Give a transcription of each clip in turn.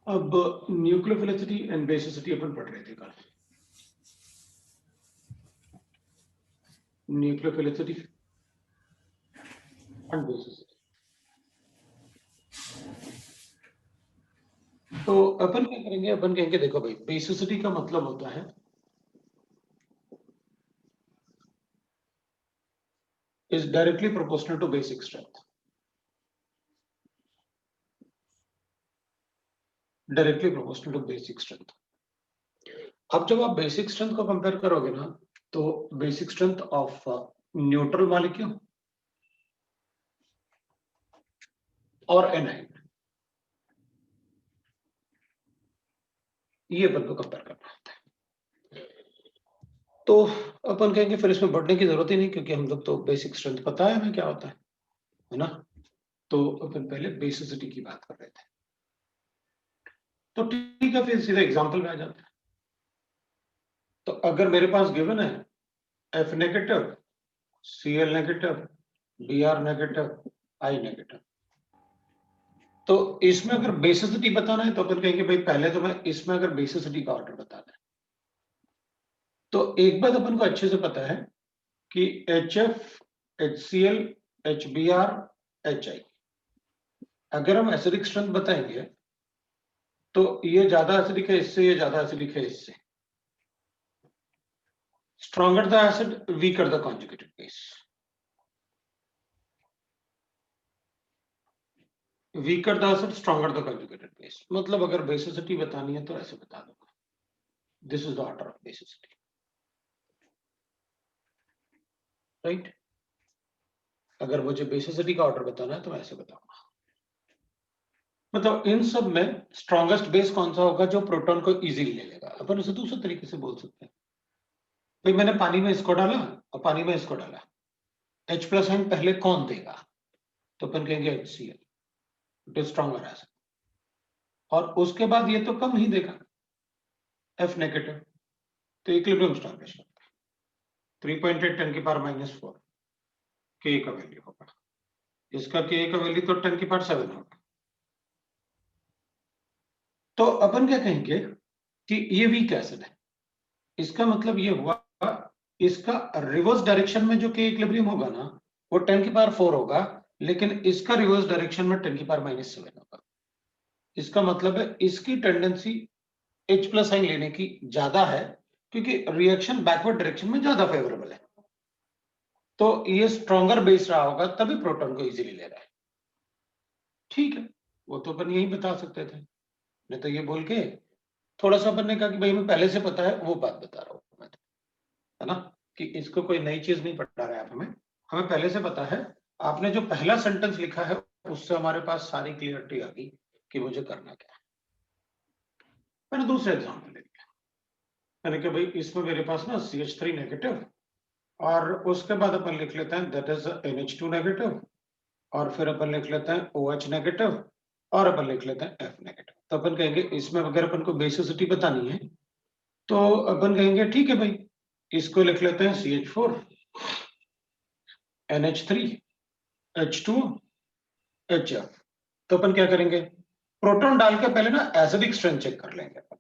अब nucleophilicity and basicity अपन पढ़ रहे थे कल। Nucleophilicity and basicity. तो अपन क्या करेंगे, अपन कहेंगे देखो भाई, बेसिसिटी का मतलब होता है is directly proportional to basic strength. Directly proportional to basic strength. अब जब आप बेसिक स्ट्रेंथ को कंपेयर करोगे ना, तो basic strength of neutral molecule और एनाइन, ये अपन को कंपेयर करना होता है। तो अपन कहेंगे फिर इसमें बढ़ने की जरूरत ही नहीं, क्योंकि हम लोग तो बेसिक स्ट्रेंथ पता है हमें क्या होता है ना। तो अपन पहले बेसिसिटी की बात कर रहे थे। तो ठीक है, फिर सीधा एग्जांपल में आ जाते हैं। तो अगर मेरे पास गिवन है F negative, CL negative, BR negative, I negative, तो इसमें अगर बेसिसिटी बताना है तो अपन कहेंगे भाई पहले तो मैं इसमें अगर बेसिसिटी का ऑर्डर बताना है, तो एक बात अपन को अच्छे से पता है कि H F, H C L, H B R, H I, अगर हम एसिडिक स्ट्रेंथ बताएंगे तो ये ज्यादा एसिडिक है इससे, ये ज्यादा एसिडिक है इससे। Stronger the acid, weaker the conjugated base. Weaker the acid, stronger the conjugated base. मतलब अगर बेसिसिटी बतानी है तो ऐसे बता दूंगा, this is the order of basicity, right. अगर मुझे बेसिसिटी का ऑर्डर बताना है तो मैं ऐसे बताऊंगा। मतलब इन सब में स्ट्रॉन्गेस्ट बेस कौन सा होगा जो प्रोटॉन को इजीली ले लेगा। अपन उसे दूसरे तरीके से बोल सकते हैं, भाई मैंने पानी में इसको डाला और पानी में इसको डाला, H प्लस आयन पहले कौन देगा, तो अपन कहेंगे HCl, it is stronger acid. और उसके बाद ये तो कम ही देगा, F नेगेटिव, तो इक्विलिब्रियम स्टार्वेशन 3.8 10 की पावर -4 के का वैल्यू होगा। इसका के का वैल्यू तो 10 की पावर 7 होगा। तो अपन क्या कहेंगे कि ये वीक एसिड है। इसका मतलब ये हुआ इसका रिवर्स डायरेक्शन में जो के इक्विलिब्रियम होगा ना, वो 10 की पावर 4 होगा, लेकिन इसका रिवर्स डायरेक्शन में 10 की पावर -7 होगा। इसका मतलब है इसकी टेंडेंसी H प्लस आइन लेने की ज्यादा है, क्योंकि रिएक्शन बैकवर्ड डायरेक्शन में ज्यादा फेवरेबल है। तो ये स्ट्रॉन्गर बेस रहा होगा, तभी प्रोटॉन को इजीली ले रहा है। ठीक है, वो तो अपन यही बता सकते थे, नहीं तो ये बोल के थोड़ा सा अपन ने कहा कि भाई हमें पहले से पता है, वो बात बता रहा हूं मैं, है ना, कि इसको कोई नई चीज नहीं पढ़ा रहा है आप हमें, हमें पहले से पता है। आपने जो पहला सेंटेंस लिखा है उससे हमारे पास सारी क्लियरिटी आ गई कि मुझे करना क्या है। मैंने दूसरा एग्जाम्पल ले लिया, मैंने कहा भाई इसमें मेरे पास ना CH3 नेगेटिव, और उसके बाद अपन लिख लेते हैं दैट इज NH2 नेगेटिव, और फिर अपन लिख लेते हैं OH नेगेटिव, और अपन लिख लेते हैं F नेगेटिव। तो अपन कहेंगे इसमें अगर अपन को बेसिसिटी बतानी है तो अपन कहेंगे ठीक है भाई, इसको लिख लेते हैं CH4, NH3, H2, HF। तो अपन क्या करेंगे, प्रोटॉन डाल के पहले ना एसिडिक स्ट्रेंथ चेक कर लेंगे अपन,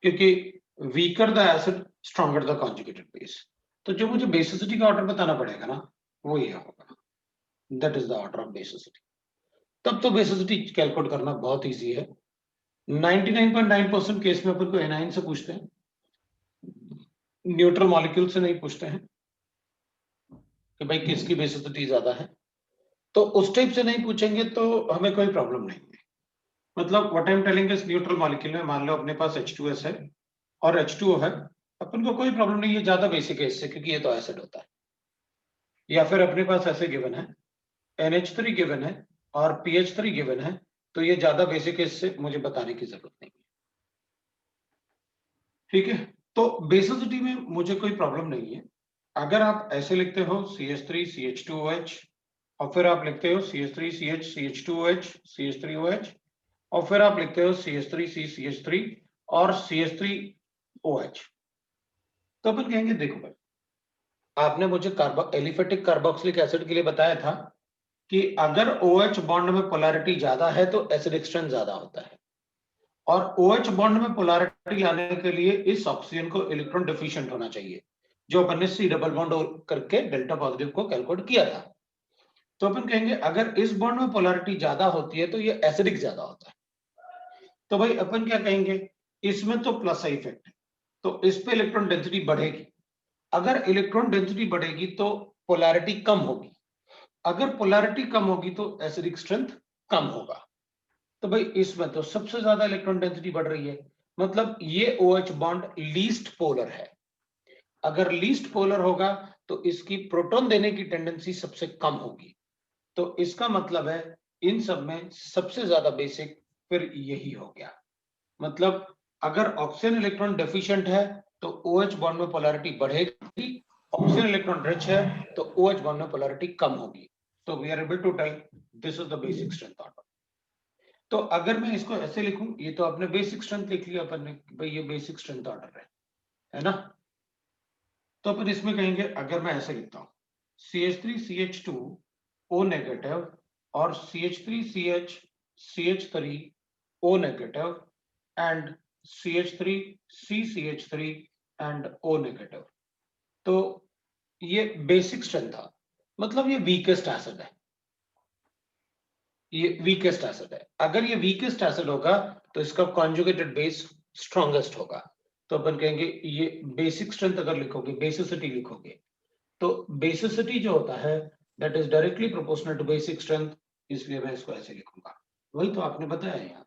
क्योंकि weaker the acid stronger the conjugated base. तो जो मुझे बेसिसिटी का ऑर्डर बताना पड़ेगा ना, वो ये होगा, that is the order of basicity. तब तो बेसिसिटी कैलकुलेट करना बहुत इजी है। 99.9% केस में अपन को एनाइन से पूछते हैं, न्यूट्रल मॉलिक्यूल से नहीं पूछते हैं कि भाई किसकी बेसिसिटी ज्यादा है। तो उस टाइप से नहीं पूछेंगे तो हमें कोई प्रॉब्लम नहीं है। मतलब what I am telling is neutral molecule में मान लो अपने पास H2S है और H2O है, अपन को कोई प्रॉब्लम नहीं है, ज्यादा बेसिक है इससे, क्योंकि ये तो एसिड होता है। या फिर अपने पास ऐसे गिवन है NH3 गिवन है और PH3 गिवन है, तो ये ज्यादा बेसिक है, इससे मुझे बताने की जरूरत नहीं है। ठीक है, तो बेसिसिटी में मुझे कोई प्रॉब्लम नहीं है। अगर आप ऐसे लिखते हो CH3 CH2OH, और फिर आप लिखते हो CH3 CH CH2OH CH3OH, और फिर आप लिखते हो CH3C CH3 और CH3OH, तो अपन कहेंगे देखो भाई, आपने मुझे एलिफेटिक कार्बोक्सिलिक एसिड के लिए बताया था कि अगर OH बॉन्ड में पोलैरिटी ज्यादा है तो एसिडिक स्ट्रेंथ ज्यादा होता है, और OH बॉन्ड में पोलैरिटी लाने के लिए इस ऑक्सीजन को इलेक्ट्रॉन डेफिशिएंट होना चाहिए, जो अपन ने C डबल बॉन्ड करके डेल्टा पॉजिटिव को कैलकुलेट किया था। तो अपन कहेंगे अगर इस बॉन्ड में पोलैरिटी ज्यादा होती है तो ये एसिडिक ज्यादा होता है। तो भाई अपन क्या कहेंगे, इसमें तो प्लस आई इफेक्ट है, तो इस पे इलेक्ट्रॉन डेंसिटी बढ़ेगी। अगर इलेक्ट्रॉन डेंसिटी बढ़ेगी तो पोलैरिटी कम होगी, अगर पोलैरिटी कम होगी तो एसिडिक स्ट्रेंथ कम होगा। तो भाई इसमें तो सबसे ज्यादा इलेक्ट्रॉन डेंसिटी बढ़ रही है, मतलब ये OH बॉन्ड लीस्ट पोलर है। अगर लीस्ट पोलर होगा तो इसकी प्रोटॉन देने की टेंडेंसी सबसे कम होगी। तो इसका मतलब है इन सब में सबसे ज्यादा बेसिक फिर यही हो गया। मतलब अगर ऑक्सीजन इलेक्ट्रॉन डेफिशिएंट है तो OH बॉन्ड में पोलैरिटी बढ़ेगी, ऑक्सीजन इलेक्ट्रॉन रिच है तो OH बॉन्ड में पोलैरिटी कम होगी। तो we are able to tell this is the basic strength order. तो अगर मैं इसको ऐसे लिखूं, ये तो आपने बेसिक स्ट्रेंथ लिख लिया अपन ने, भाई ये बेसिक स्ट्रेंथ ऑर्डर है ना। तो अपन इसमें कहेंगे, अगर मैं ऐसे लिखता हूं CH3CH2O नेगेटिव और CH3CH3O negative and CH3CCH3 and O negative, तो ये बेसिक स्ट्रेंथ था, मतलब ये वीकेस्ट एसिड है, ये वीकेस्ट एसिड है। अगर ये वीकेस्ट एसिड होगा तो इसका कॉन्जुगेटेड बेस स्ट्रॉन्गेस्ट होगा। तो अपन कहेंगे ये बेसिक स्ट्रेंथ अगर लिखोगे, बेसिसिटी लिखोगे, तो बेसिसिटी जो होता है that is directly proportional to basic strength, इसलिए मैं इसको ऐसे लिखूंगा। वही तो आपने बताया यहाँ।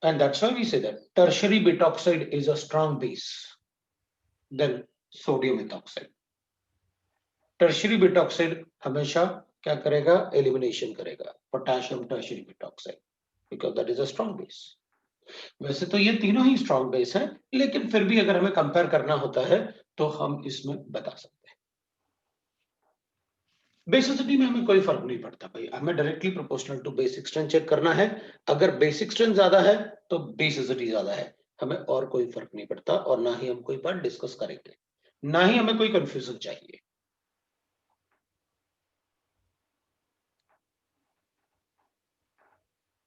And that's why we say that tertiary beta oxide is a strong base than sodium ethoxide. Tertiary beta oxide हमेशा क्या करेगा, एलिमिनेशन करेगा potassium tertiary beta oxide, because that is a strong base. वैसे तो ये तीनों ही स्ट्रॉन्ग बेस है, लेकिन फिर भी अगर हमें कंपेयर करना होता है तो हम इसमें बता सकते हैं। बेसिसिटी में हमें कोई फर्क नहीं पड़ता भाई, हमें directly proportional to basic strength check करना है। अगर बेसिक स्ट्रेंथ ज्यादा है तो बेसिसिटी ज्यादा है, हमें और कोई फर्क नहीं पड़ता, और ना ही हम कोई बात डिस्कस करेंगे, ना ही हमें कोई कंफ्यूजन चाहिए।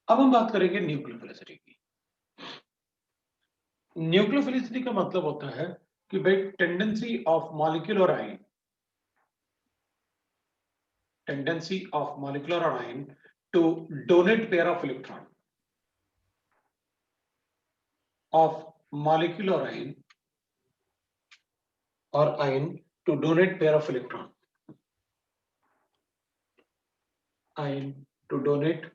अब हम बात करेंगे न्यूक्लियोफिलिसिटी की। न्यूक्लियोफिलिसिटी का मतलब होता है कि भाई tendency of molecular ion, tendency of molecular ion to donate pair of electron, of molecular ion और ion to donate pair of electron, ion to donate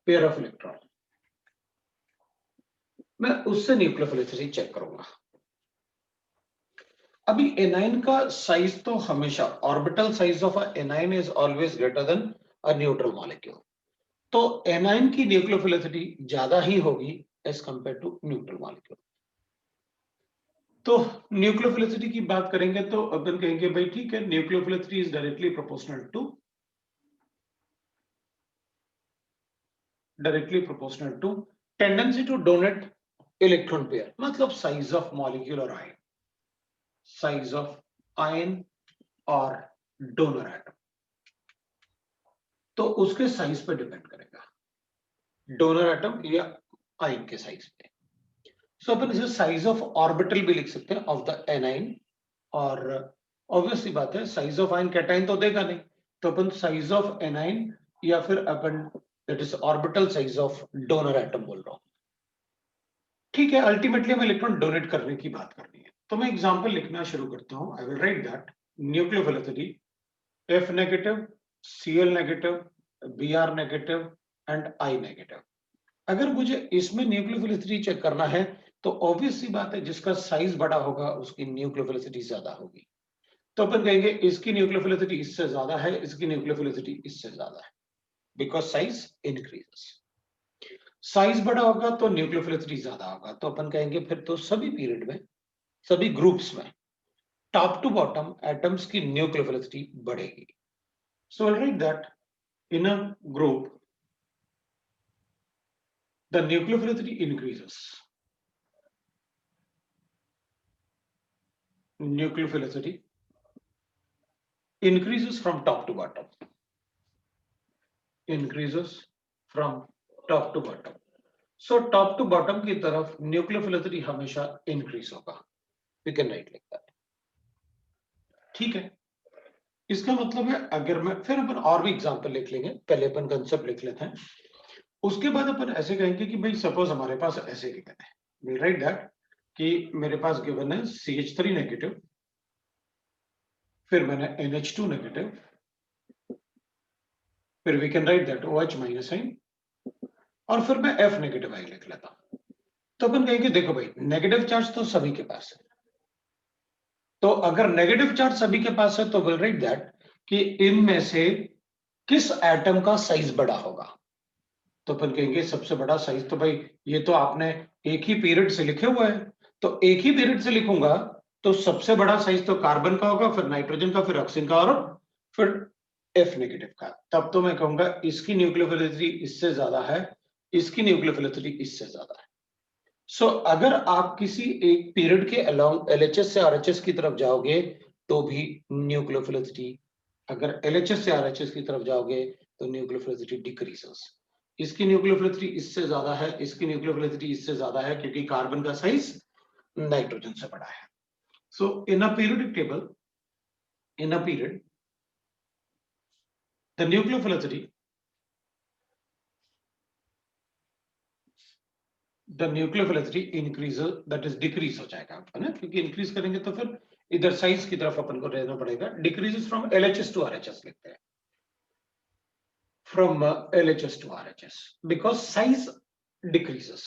pair of electron, मैं उससे न्यूक्लियोफिलिसिटी चेक करूंगा। अभी एनाइन का size तो हमेशा, orbital size of anion is always greater than a neutral molecule, तो anion की न्यूक्लियोफिलिसिटी ज्यादा ही होगी as compare to neutral molecule. तो न्यूक्लियोफिलिसिटी की बात करेंगे तो अपन कहेंगे भाई ठीक है, nucleophilicity is directly proportional to tendency to donate electron pair, मतलब साइज ऑफ मॉलिक्यूल और आयन, साइज ऑफ आयन और डोनर एटम, तो उसके साइज पे डिपेंड करेगा, डोनर एटम या आयन के साइज पे। सो अपन इसे साइज ऑफ ऑर्बिटल भी लिख सकते हैं ऑफ द एनाइन, और ऑब्वियसली बात है साइज ऑफ आयन कैटाइन तो देगा नहीं, तो अपन साइज ऑफ एनाइन या फिर अपन that is orbital size of donor atom बोल रहा हूं। ठीक है, अल्टीमेटली हमें इलेक्ट्रॉन डोनेट करने की बात करनी है, तो मैं एग्जांपल लिखना शुरू करता हूं। I will write that nucleophilicity F negative, Cl negative, Br negative and I negative. अगर मुझे इसमें न्यूक्लियोफिलिसिटी चेक करना है तो ऑब्वियस सी बात है जिसका साइज बड़ा होगा उसकी न्यूक्लियोफिलिसिटी ज्यादा होगी। तो अपन कहेंगे इसकी न्यूक्लियोफिलिसिटी इससे ज्यादा है, इसकी न्यूक्लियोफिलिसिटी इससे ज्यादा है, बिकॉज साइज इंक्रीजेस। साइज बड़ा होगा तो न्यूक्लियोफिलिसिटी ज्यादा होगा, तो अपन कहेंगे फिर तो सभी पीरियड में, सभी ग्रुप्स में टॉप टू बॉटम एटम्स की न्यूक्लियोफिलिसिटी बढ़ेगी। So I write that in a group the nucleophilicity increases. Nucleophilicity increases from top to bottom, increases from top to bottom. So top to bottom की तरफ nucleophilicity हमेशा increase होगा. We can write like that. ठीक है. इसका मतलब है अगर मैं फिर अपन और भी एग्जांपल लिख लेंगे, पहले अपन कंसेप्ट लिख लेते हैं, उसके बाद अपन ऐसे कहेंगे कि भाई सपोज हमारे पास ऐसे गिवन है, we'll write that कि मेरे पास गिवन है CH3 नेगेटिव, फिर मैंने NH2 नेगेटिव, फिर we can write that OH minus I, और फिर मैं F नेगेटिव आई लिख लेता हूं. तो अपन कहेंगे देखो भाई नेगेटिव चार्ज तो सभी के पास है, तो अगर नेगेटिव चार्ज सभी के पास है तो विल राइट दैट कि इनमें से किस एटम का साइज बड़ा होगा. तो अपन कहेंगे सबसे बड़ा साइज, तो भाई ये तो आपने एक ही पीरियड से लिखे हुए हैं, तो एक ही पीरियड से लिखूंगा तो सबसे बड़ा साइज तो कार्बन का होगा, फिर नाइट्रोजन का, फिर ऑक्सीजन का, और फिर F नेगेटिव का. तब तो मैं कहूंगा इसकी न्यूक्लियोफिलिसिटी इससे ज्यादा है, इसकी न्यूक्लियोफिलिसिटी इससे ज्यादा है. सो अगर आप किसी एक पीरियड के अलोंग LHS से RHS की तरफ जाओगे तो भी न्यूक्लियोफिलिसिटी, अगर LHS से RHS की तरफ जाओगे तो न्यूक्लियोफिलिसिटी डिक्रीजेस. इसकी न्यूक्लियोफिलिसिटी इससे ज्यादा है, इसकी न्यूक्लियोफिलिसिटी इससे ज्यादा है, क्योंकि कार्बन का साइज नाइट्रोजन से बड़ा है. So in a periodic table, in a period, the nucleophilicity increases, that is decrease हो जाएगा है ना, क्योंकि इंक्रीज करेंगे तो फिर इधर साइज की तरफ अपन को रहना पड़ेगा. Decreases from LHS to RHS लिखते हैं, from LHS to RHS because size decreases.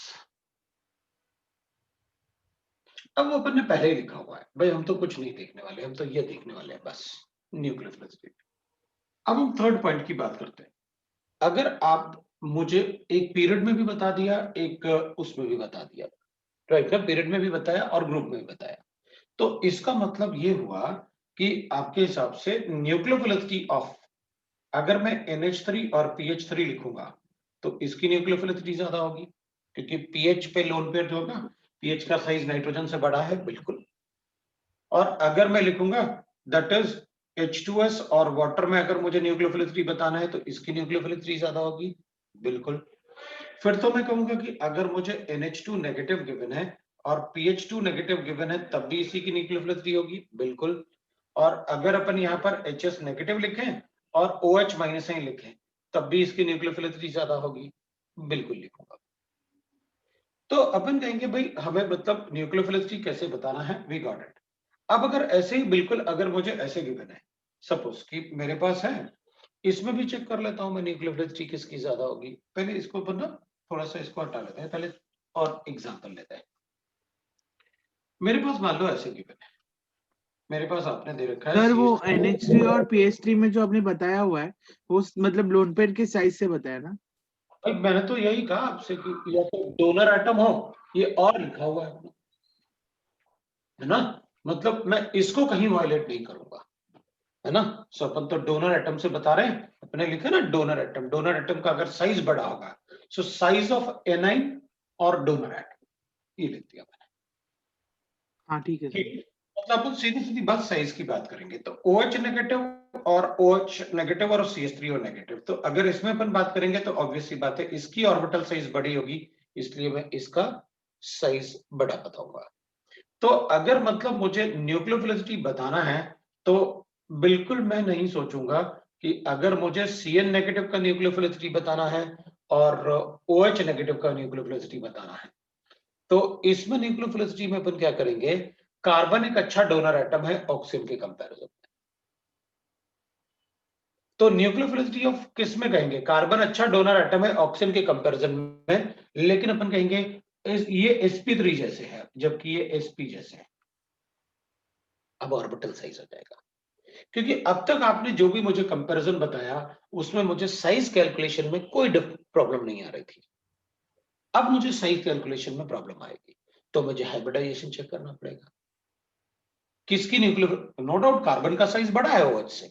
अब वो अपन ने पहले ही लिखा हुआ है भाई, हम तो कुछ नहीं देखने वाले, हम तो ये देखने वाले हैं बस न्यूक्लियोफिलिसिटी. अब हम थर्ड पॉइंट की बात करते हैं. अगर आप मुझे एक पीरियड में भी बता दिया, एक उसमें भी बता दिया, राइट ना, पीरियड में भी बताया और ग्रुप में भी बताया, तो इसका मतलब ये हुआ कि आपके हिसाब से न्यूक्लियोफिलिसिटी ऑफ, अगर मैं NH3 और PH3 लिखूंगा तो इसकी न्यूक्लियोफिलिसिटी ज्यादा होगी, क्योंकि पीएच पे लोन पेयर जो होगा, पीएच का साइज नाइट्रोजन से बड़ा है बिल्कुल. और अगर मैं लिखूंगा दैट इज H2S और वाटर में अगर मुझे न्यूक्लियोफिलिसिटी बताना है तो इसकी न्यूक्लियोफिलिसिटी ज्यादा होगी बिल्कुल. फिर तो मैं कहूंगा कि अगर मुझे NH2 नेगेटिव गिवन है और PH2 नेगेटिव गिवन है तब भी इसी की न्यूक्लियोफिलिसिटी होगी बिल्कुल. और अगर अपन यहाँ पर HS नेगेटिव लिखें और OH माइनस आई लिखें तब भी इसकी न्यूक्लियोफिलिसिटी ज्यादा होगी बिल्कुल लिखूंगा. तो अपन कहेंगे भाई हमें मतलब न्यूक्लियोफिलिसिटी कैसे बताना है, वी गॉट इट. अब अगर ऐसे ही बिल्कुल अगर मुझे ऐसे गिवन है, सपोज कि मेरे पास है, इसमें भी चेक कर लेता हूं मैं न्यूक्लियोफिलिसिटी किसकी ज्यादा होगी. पहले इसको अपन ना थोड़ा सा इसको हटा लेते हैं पहले और एग्जांपल लेते हैं. मेरे पास मान लो ऐसे गिवन है, मेरे पास आपने दे रखा है सर वो CH3 NH3 और PH3 में जो आपने बताया हुआ है वो मतलब लोन पेयर के साइज से बताया ना. भाई मैंने तो यही कहा आपसे कि या तो डोनर एटम हो, ये और लिखा हुआ है ना, मतलब मैं इसको कहीं वायलेट नहीं करूंगा है ना. सो अपन तो डोनर एटम से बता रहे हैं, अपने लिखा ना डोनर एटम, डोनर एटम का अगर साइज बड़ा होगा सो साइज ऑफ एनाइन और डोनर एटम, ये लिख दिया मैंने. हाँ ठीक है सर. मतलब अपन सीधी सीधी बात साइज की बात करेंगे तो OH नेगेटिव और OH नेगेटिव और CH3O नेगेटिव, तो अगर इसमें अपन बात करेंगे तो ऑब्वियस सी बात है इसकी ऑर्बिटल साइज बड़ी होगी, इसलिए मैं इसका साइज बड़ा बताऊंगा. तो अगर मतलब मुझे न्यूक्लियोफिलिसिटी बताना है तो बिल्कुल मैं नहीं सोचूंगा कि अगर मुझे Cn नेगेटिव का न्यूक्लियोफिलिसिटी बताना है और OH नेगेटिव का न्यूक्लियोफिलिसिटी बताना है, तो इसमें न्यूक्लियोफिलिसिटी में अपन क्या करेंगे, कार्बन एक अच्छा डोनर एटम है ऑक्सीजन के कंपैरिजन में, तो न्यूक्लियोफिलिसिटी ऑफ किस में कहेंगे, कार्बन अच्छा डोनर एटम है ऑक्सीजन के कंपैरिजन में, लेकिन अपन कहेंगे ये sp3 जैसे है जबकि ये sp जैसे है. अब ऑर्बिटल साइज हो जाएगा, क्योंकि अब तक आपने जो भी मुझे कंपैरिजन बताया उसमें मुझे साइज कैलकुलेशन में कोई प्रॉब्लम नहीं आ रही थी. अब मुझे साइज कैलकुलेशन में प्रॉब्लम आएगी तो मुझे हाइब्रिडाइजेशन चेक करना पड़ेगा. किसकी न्यूक्लियो, नो डाउट कार्बन का साइज बड़ा है OH से,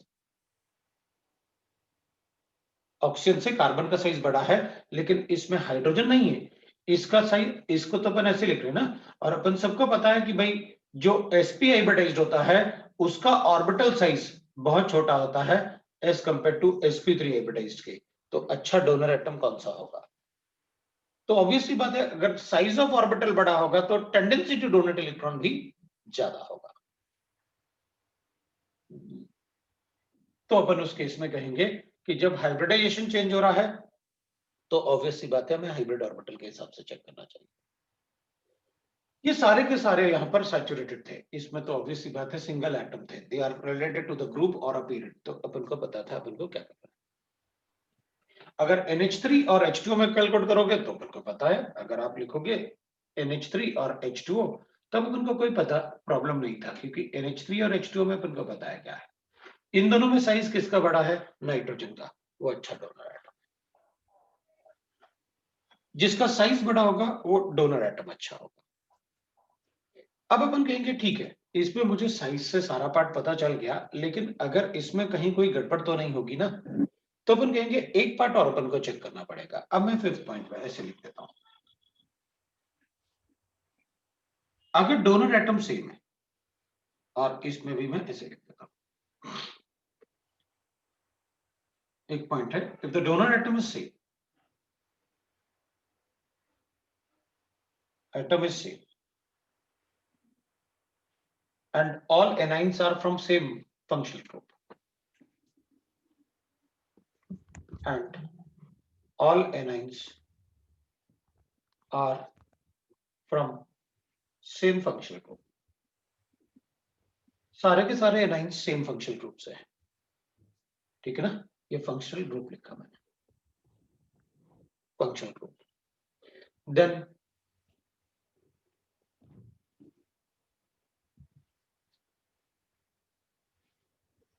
ऑक्सीजन से कार्बन का साइज बड़ा है, लेकिन इसमें हाइड्रोजन नहीं है, इसका साइज, इसको तो अपन ऐसे लिख रहे हैं ना. और अपन सबको पता है कि भाई जो sp हाइब्रिडाइज्ड होता है उसका ऑर्बिटल साइज बहुत छोटा होता है as compare to sp3 hybridised के, तो अच्छा डोनर एटम कौन सा होगा? तो ऑब्वियसली बात है, अगर साइज ऑफ ऑर्बिटल बड़ा होगा तो टेंडेंसी टू डोनेट इलेक्ट्रॉन भी ज्यादा होगा। तो अपन उस केस में कहेंगे कि जब हाइब्रिडाइजेशन चेंज हो रहा है तो ऑब्वियस सी बात है हमें हाइब्रिड ऑर्बिटल के हिसाब से चेक करना चाहिए। ये सारे के सारे यहाँ पर सैचुरेटेड थे, इसमें तो ऑब्वियस सी बात है सिंगल एटम थे, they are related to the group और अ पीरियड, तो अपन को पता था अपन को क्या करना है। अगर NH3 और H2O में कैलकुलेट करोगे तो अपन को पता है, अगर आप लिखोगे NH3 और H2O तब अपन को कोई पता प्रॉब्लम नहीं था, क्योंकि NH3 और H2O में अपन को पता है क्या है। इन दोनों में साइज किसका बड़ा है? नाइट्रोजन का, वो अच्छा डोनर एटम। जिसका साइज बड़ा होगा वो डोनर एटम अच्छा होगा। अब अपन कहेंगे ठीक है, इसमें मुझे साइज से सारा पार्ट पता चल गया, लेकिन अगर इसमें कहीं कोई गड़बड़ तो नहीं होगी ना, तो अपन कहेंगे एक पार्ट और अपन को चेक करना पड़ेगा। अब मैं 5th पॉइंट में ऐसे लिख देता हूं, अगर डोनर एटम सेम है, और इसमें भी मैं ऐसे लिख देता हूं, एक पॉइंट है, if the donor atom is same, atom is same and all anions are from same functional group, and all anions are from same functional group, सारे के सारे anions सेम फंक्शनल ग्रुप से हैं, ठीक है ना? ये फंक्शनल ग्रुप लिखा मैंने, functional group. Then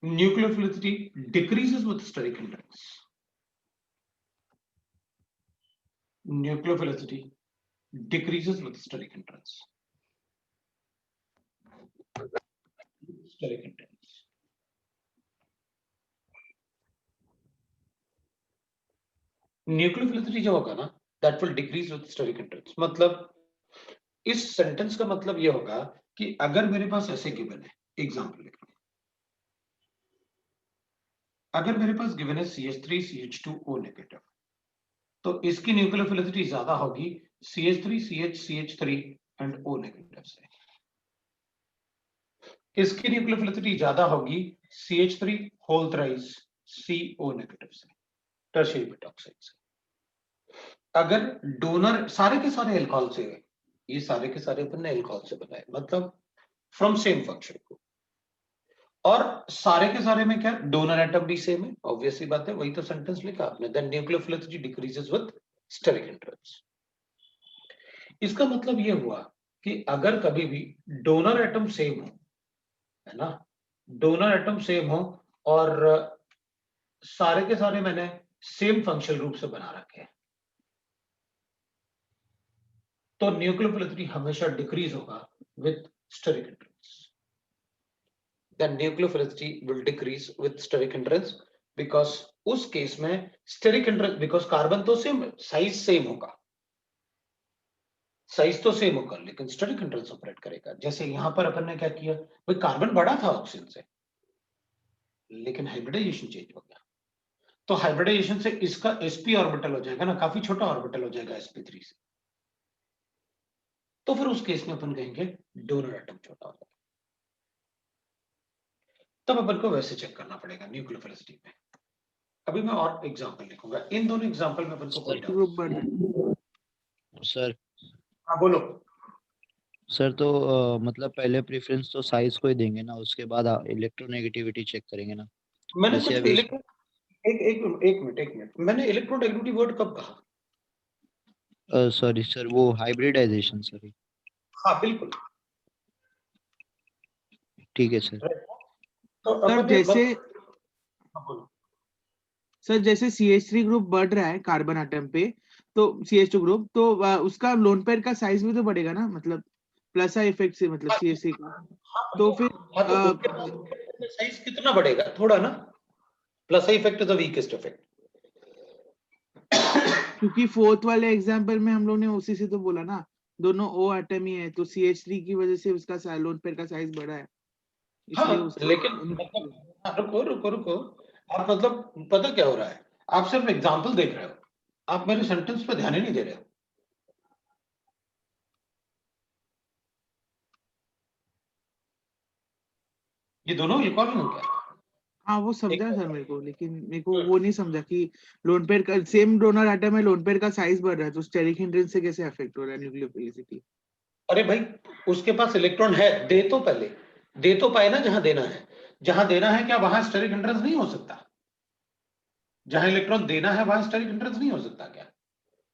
nucleophilicity decreases with steric hindrance. Nucleophilicity decreases with steric hindrance. Steric hindrance. Nucleophilicity जो होगा ना, that will decrease with steric hindrance। मतलब इस सेंटेंस का मतलब ये होगा कि अगर मेरे पास ऐसे गिवन है, एग्जांपल लिख रहा हूं, अगर मेरे पास गिवन है CH3 CH2O नेगेटिव, तो इसकी न्यूक्लियोफिलिसिटी ज्यादा होगी CH3 CH CH3 and O negative से। इसकी न्यूक्लियोफिलिसिटी ज्यादा होगी CH3 whole thrice CO negative से, टर्शियरी पेटॉक्साइड से। अगर डोनर सारे के सारे एल्कोहल से है, ये सारे के सारे अपन ने एल्कोहल से बनाए, मतलब फ्रॉम सेम फंक्शन को, और सारे के सारे में क्या डोनर एटम भी सेम है, ऑब्वियसली बात है, वही तो सेंटेंस लिखा आपने, then nucleophilicity decreases with steric hindrance. इसका मतलब ये हुआ कि अगर कभी भी डोनर एटम सेम हो, है ना, डोनर एटम सेम हो और सारे के सारे मैंने सेम फंक्शनल ग्रुप से बना रखे हैं, तो न्यूक्लियोफिलिसिटी हमेशा डिक्रीज होगा with steric hindrance. Then nucleophilicity will decrease with steric hindrance, because उस केस में steric hindrance, because कार्बन तो सेम, साइज सेम होगा, साइज तो सेम होगा, लेकिन steric hindrance ऑपरेट करेगा। जैसे यहां पर अपन ने क्या किया, भाई कार्बन बड़ा था ऑक्सीजन से, लेकिन हाइब्रिडाइजेशन चेंज हो गया, तो हाइब्रिडाइजेशन से इसका sp ऑर्बिटल हो जाएगा ना, काफी छोटा ऑर्बिटल हो जाएगा sp3 से, तो फिर उस केस में अपन कहेंगे डोनर एटम छोटा होगा। तब अपन को वैसे चेक करना पड़ेगा न्यूक्लियोफिलिसिटी में। अभी मैं और एग्जांपल लिखूंगा, इन दोनों एग्जांपल में अपन को कोई ग्रुप बढ़ रहा है। सर हाँ बोलो। सर तो मतलब पहले प्रेफरेंस तो साइज को ही देंगे ना, उसके बाद इलेक्ट्रोनेगेटिविटी चेक करेंगे ना। मैंने जैसे कुछ अभी एक मिनट, मैंने इलेक्ट्रोनेगेटिविटी वर्ड कब कहा? सॉरी सर, वो हाइब्रिडाइजेशन सर। हाँ बिल्कुल ठीक है सर। तो सर अपन ने जैसे हाँ, बोलो। सर जैसे CH3 ग्रुप बढ़ रहा है कार्बन एटम पे, तो CH2 ग्रुप, तो उसका लोन पेयर का साइज भी तो बढ़ेगा ना, मतलब प्लस इफेक्ट से, मतलब CH3 का, तो फिर हाँ तो उसके साइज कितना बढ़ेगा? थोड़ा ना, plus effect is the weakest effect. क्योंकि फोर्थ वाले एग्जांपल में हम लोग ने उसी से तो बोला ना, दोनों O एटम ही है, तो CH3 की वजह से उसका लोन पेयर का साइज बढ़ा है, इसलिए हाँ उसको लेकिन मतलब रुको रुको रुको, आप मतलब पता क्या हो रहा है, आप सिर्फ एग्जाम्पल देख रहे हो, आप मेरे सेंटेंस पे ध्यान ही नहीं दे रहे हो। ये दोनों इक्वल हो क्या? हाँ वो एक समझा सर मेरे को, लेकिन मेरे को वो नहीं समझा कि लोन पेयर का सेम डोनर एटम है, लोन पेयर का साइज बढ़ रहा है, तो स्टेरिक हिंड्रेंस से कैसे अफेक्ट हो रहा है न्यूक्लियोफिलिसिटी? अरे भाई, उसके पास इलेक्ट्रॉन है, दे तो पहले, दे तो पाए ना जहां देना है। जहां देना है क्या वहां स्टेरिक हिंड्रेंस नहीं हो सकता? जहां इलेक्ट्रॉन देना है वहां स्टेरिक हिंड्रेंस नहीं हो सकता क्या?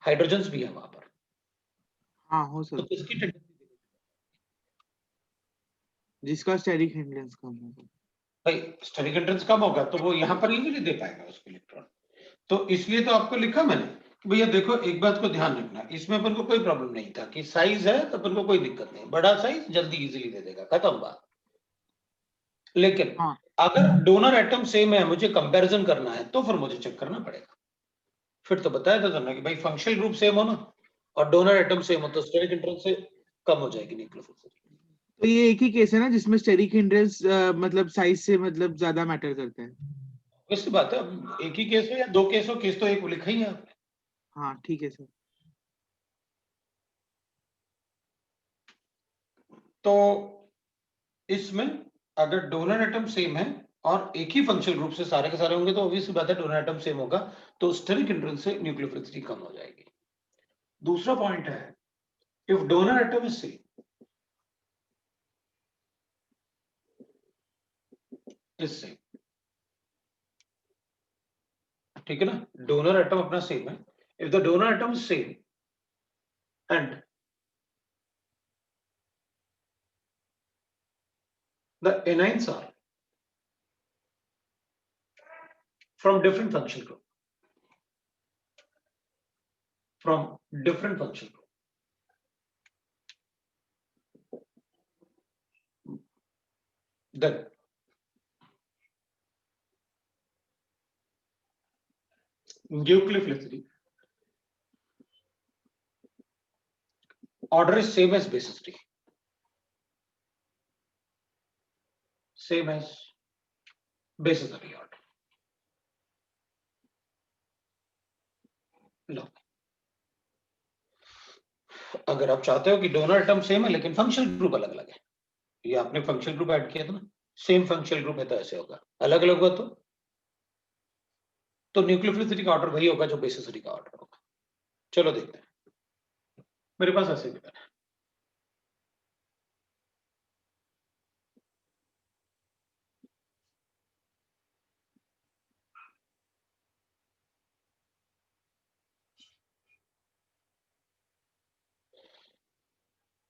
हाइड्रोजन्स भी है वहां पर, हाँ हो तो सकता है, किसकी टेंडेंसी? जिसका स्टेरिक हिंड्रेंस कम होगा। भाई स्टेरिक हिंड्रेंस कम होगा तो वो यहां पर इजीली दे पाएगा उसको इलेक्ट्रॉन। तो इसलिए तो आपको लिखा मैंने कि भैया देखो, एक बात को ध्यान रखना, इसमें अपन को कोई प्रॉब्लम नहीं था कि साइज है तो अपन को कोई दिक्कत नहीं, बड़ा साइज जल्दी इजीली दे देगा, खत्म बात। लेकिन हाँ अगर डोनर एटम सेम है, मुझे कंपैरिजन करना है, तो फिर मुझे चेक करना पड़ेगा। फिर तो बताया था तुमने कि भाई फंक्शनल ग्रुप सेम हो ना, और डोनर एटम सेम हो, तो स्टेरिक हिंड्रेंस से कम हो जाएगी न्यूक्लियोफिलिसिटी। तो ये एक ही केस है ना जिसमें स्टेरिक हिंड्रेंस मतलब साइज से मतलब ज्यादा मैटर करता है? वैसी बात है, अब एक ही केस हो या दो केस हो, केस तो एक लिखा ही है आपने। हाँ ठीक है सर। तो इसमें अगर डोनर एटम सेम है और एक ही फंक्शनल ग्रुप से सारे के सारे होंगे, तो ऑब्वियसली बात है डोनर एटम सेम होगा, तो स्टेरिक हिंड्रेंस से न्यूक्लियोफिलिसिटी कम हो जाएगी। दूसरा पॉइंट है, if donor atom is same, इससे, ठीक है ना, डोनर एटम अपना सेम है, if the donor atom is same and the anions are from different functional group, from different functional group, then nucleophilicity order is same as basicity, same as basicity order. लो, अगर आप चाहते हो कि donor atom same है लेकिन functional group अलग अलग है, ये आपने फंक्शनल ग्रुप ऐड किया था ना, सेम फंक्शनल ग्रुप है तो ऐसे होगा, अलग अलग हुआ तो न्यूक्लियोफिलिसिटी का ऑर्डर वही होगा जो बेसिसिटी का ऑर्डर होगा। चलो देखते हैं, मेरे पास ऐसे भी है।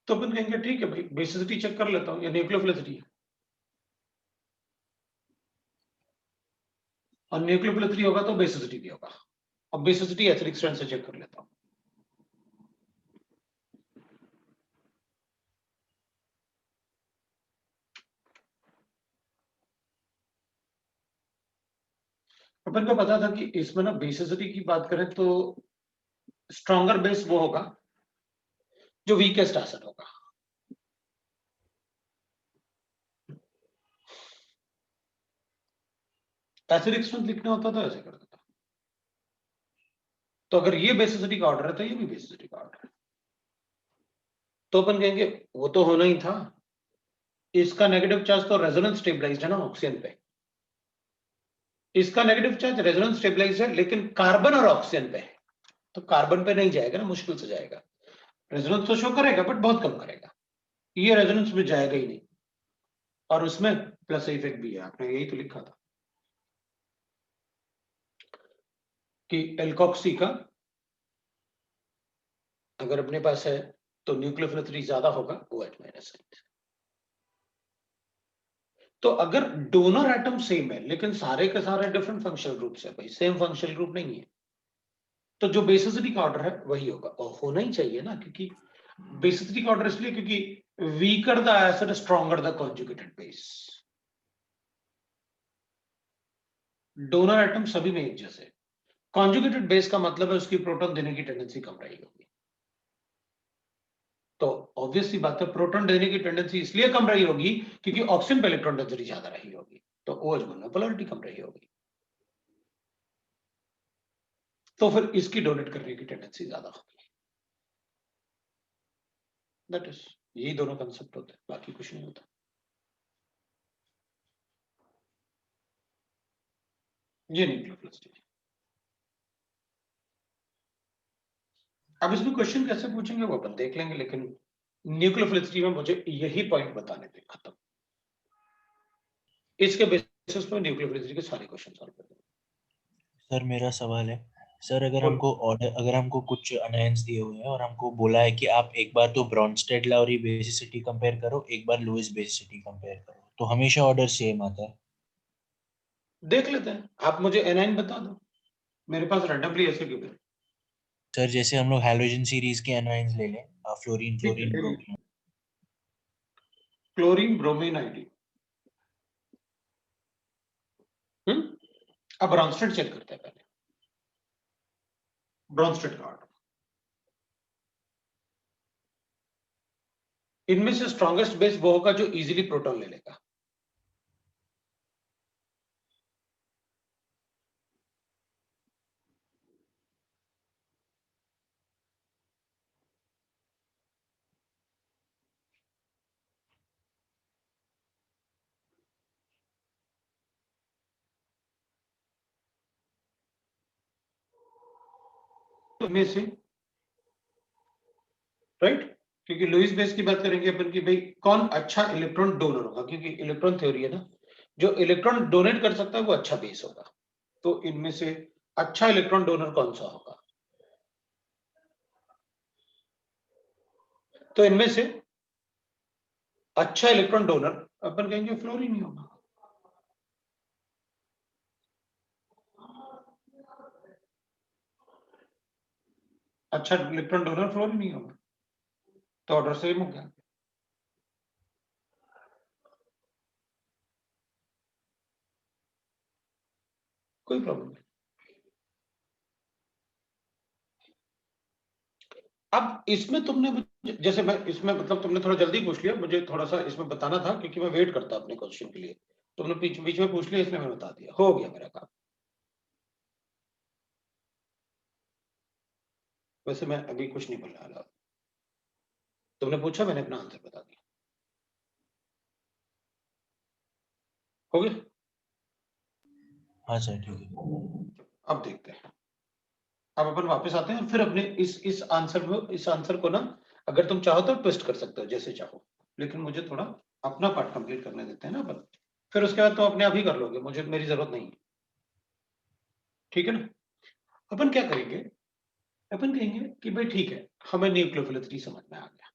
तो अपन कहेंगे ठीक है भाई, बेसिसिटी चेक कर लेता हूँ, या न्यूक्लियोफिलिसिटी है, और न्यूक्लियोफिलिसिटी होगा तो बेसिसिटी भी होगा, और बेसिसिटी एसिडिक स्ट्रेंथ से चेक कर लेता हूँ। अपन को पता था कि इसमें ना बेसिसिटी की बात करें तो स्ट्रॉन्गर बेस वो होगा जो वीकेस्ट एसिड होगा। एसिडिक स्ट्रेंथ लिखना होता तो ऐसे कर देता, तो अगर ये बेसिसिटी का ऑर्डर है तो ये भी बेसिसिटी का ऑर्डर है, तो अपन कहेंगे वो तो होना ही था, इसका नेगेटिव चार्ज तो रेजोनेंस स्टेबलाइज्ड है ना ऑक्सीजन पे, इसका नेगेटिव चार्ज रेजोनेंस स्टेबलाइज्ड है लेकिन कार्बन और ऑक्सीजन पे है, तो कार्बन पे नहीं जाएगा ना, मुश्किल से जाएगा, रेजोनेंस तो शो करेगा बट बहुत कम करेगा, ये रेजोनेंस में जाएगा ही नहीं, और उसमें प्लस इफेक्ट भी है, आपने यही तो लिखा था कि एल्कोक्सी का अगर अपने पास है तो न्यूक्लियोफिलिसिटी ज्यादा होगा OH-। तो अगर डोनर एटम सेम है लेकिन सारे के सारे डिफरेंट फंक्शनल ग्रुप है, भाई सेम फंक्शनल ग्रुप नहीं है, तो जो बेसिसिटी का ऑर्डर है वही होगा, और होना ही चाहिए ना, क्योंकि बेसिसिटी का ऑर्डर इसलिए क्योंकि weaker the acid stronger the conjugated base, donor atom सभी में एक जैसे, कॉन्जुगेटेड बेस का मतलब है उसकी प्रोटॉन देने की टेंडेंसी कम रही होगी, तो ऑब्वियसली बात है प्रोटॉन देने की टेंडेंसी इसलिए कम रही होगी क्योंकि ऑक्सीजन पे इलेक्ट्रॉन डेंसिटी ज्यादा रही होगी, तो OH बॉन्ड में पोलैरिटी कम रही होगी, तो फिर इसकी डोनेट करने की टेंडेंसी ज्यादा होगी। दैट इज, यही दोनों कंसेप्ट होते हैं, बाकी कुछ नहीं होता। ये न्यूक्लियोफिलिसिटी। अब इसमें क्वेश्चन कैसे पूछेंगे वो अपन देख लेंगे, लेकिन न्यूक्लियोफिलिसिटी में मुझे यही पॉइंट बताने थे, खत्म। इसके बेसिस पे न्यूक्लियोफिलिसिटी के सारे क्वेश्चन सॉल्व कर देंगे। सर मेरा सवाल है सर, अगर बोलो। हमको ऑर्डर, अगर हमको कुछ अनायंस दिए हुए हैं और हमको बोला है कि आप एक बार तो ब्रॉन्स्टेड लॉरी बेसिसिटी कंपेयर करो, एक बार लुईस बेसिसिटी कंपेयर करो, तो हमेशा ऑर्डर सेम आता है? देख लेते हैं, आप मुझे एनाइन बता दो, मेरे पास रैंडमली ऐसे क्यों है। सर जैसे हम लोग हैलोजन सीरीज के एनायंस ले लें, fluorine, chlorine, bromine. Chlorine, bromine, iodine. अब ब्रॉन्स्टेड चेक करते हैं पहले, ब्रॉन्स्टेड का ऑर्डर। इनमें से स्ट्रॉन्गेस्ट बेस वो होगा जो इजीली प्रोटॉन ले लेगा। में से राइट, क्योंकि लुईस बेस की बात करेंगे अपन की भाई कौन अच्छा इलेक्ट्रॉन डोनर होगा, क्योंकि इलेक्ट्रॉन थ्योरी है ना, जो इलेक्ट्रॉन डोनेट कर सकता है वो अच्छा बेस होगा। तो इनमें से अच्छा इलेक्ट्रॉन डोनर कौन सा होगा, तो इनमें से अच्छा इलेक्ट्रॉन डोनर अपन कहेंगे फ्लोरीन ही होगा। अच्छा इलेक्ट्रॉन डोनर फ्लोरीन ही होगा, तो ऑर्डर सेम हो गया। कोई प्रॉब्लम नहीं। अब इसमें तुमने जैसे मैं इसमें मतलब तुमने थोड़ा जल्दी पूछ लिया, मुझे थोड़ा सा इसमें बताना था क्योंकि मैं वेट करता अपने क्वेश्चन के लिए, तुमने बीच बीच में पूछ लिया इसलिए मैं बता दिया, हो गया मेरा काम। वैसे मैं अभी कुछ नहीं बोलने वाला, तुमने पूछा मैंने अपना आंसर बता दिया, हो गया। हाँ सर ठीक है। अब देखते हैं, अब अपन वापस आते हैं फिर अपने इस आंसर को ना, अगर तुम चाहो तो ट्विस्ट कर सकते हो जैसे चाहो, लेकिन मुझे थोड़ा अपना पार्ट कंप्लीट करने देते हैं ना अपन, फिर उसके बाद तो अपने आप ही कर लोगे, मुझे मेरी जरूरत नहीं है, ठीक है ना। अपन क्या करेंगे, अपन कहेंगे कि भाई ठीक है हमें न्यूक्लियोफिलिसिटी समझ में आ गया,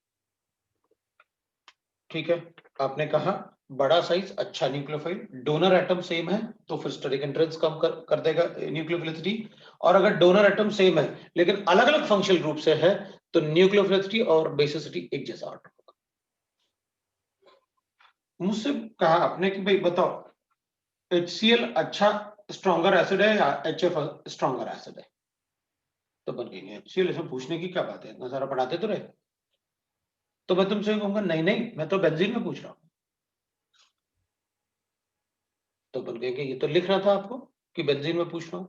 ठीक है। आपने कहा बड़ा साइज अच्छा न्यूक्लियोफाइल, डोनर एटम सेम है तो फिर स्टेरिक एंट्रेंस कम कर देगा न्यूक्लियोफिलिसिटी, और अगर डोनर एटम सेम है लेकिन अलग अलग फंक्शनल ग्रुप से है तो न्यूक्लियोफिलिसिटी और बेसिसिटी एक जैसा ऑर्डर होगा। मुझसे कहा आपने कि भाई बताओ HCl अच्छा स्ट्रॉन्गर एसिड है या HF स्ट्रॉन्गर एसिड है, तो बन गई HCl, इसमें पूछने की क्या बात है, इतना सारा पढ़ाते तो रहे। तो मैं तुमसे कहूंगा नहीं नहीं मैं तो बेंजीन में पूछ रहा हूं, तो बन गए कि ये तो लिख रहा था आपको कि बेंजीन में पूछ रहा हूं।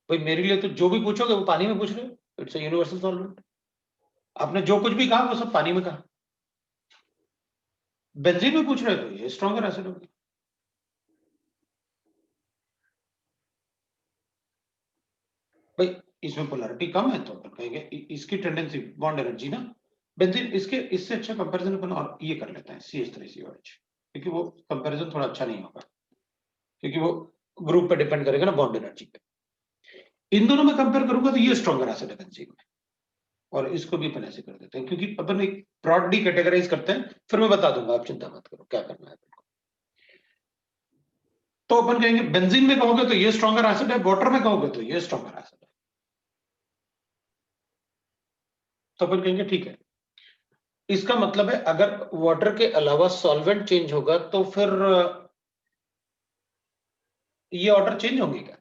भाई मेरे लिए तो जो भी पूछोगे वो पानी में पूछ रहे हो, इट्स अ यूनिवर्सल सॉल्वेंट। आपने जो कुछ भी कहा वो सब पानी में कहा, बेंजीन में पूछ रहे हो तो ये स्ट्रॉन्गर एसिड होगी। भाई इसमें पोलैरिटी कम है तो अपन कहेंगे इसकी टेंडेंसी बॉन्ड एनर्जी ना, बेंजीन इसके इससे अच्छा कंपैरिजन अपन और ये कर लेते हैं CH3COH, क्योंकि वो कंपैरिजन थोड़ा अच्छा नहीं होगा, क्योंकि वो ग्रुप पे डिपेंड करेगा ना बॉन्ड एनर्जी पे। इन दोनों में कंपेयर करूंगा तो ये स्ट्रॉन्गर एसिड है बेंजीन में, और इसको भी अपन ऐसे कर देते हैं क्योंकि अपन एक ब्रॉडली कैटेगराइज करते हैं, फिर मैं बता दूंगा, आप चिंता मत करो क्या करना है। तो अपन कहेंगे बेंजीन में कहोगे तो ये स्ट्रॉन्गर एसिड है, वाटर में कहोगे तो ये स्ट्रॉन्गर एसिड है, तो अपन कहेंगे ठीक है। इसका मतलब है अगर वाटर के अलावा सॉल्वेंट चेंज होगा तो फिर ये ऑर्डर चेंज होंगे क्या।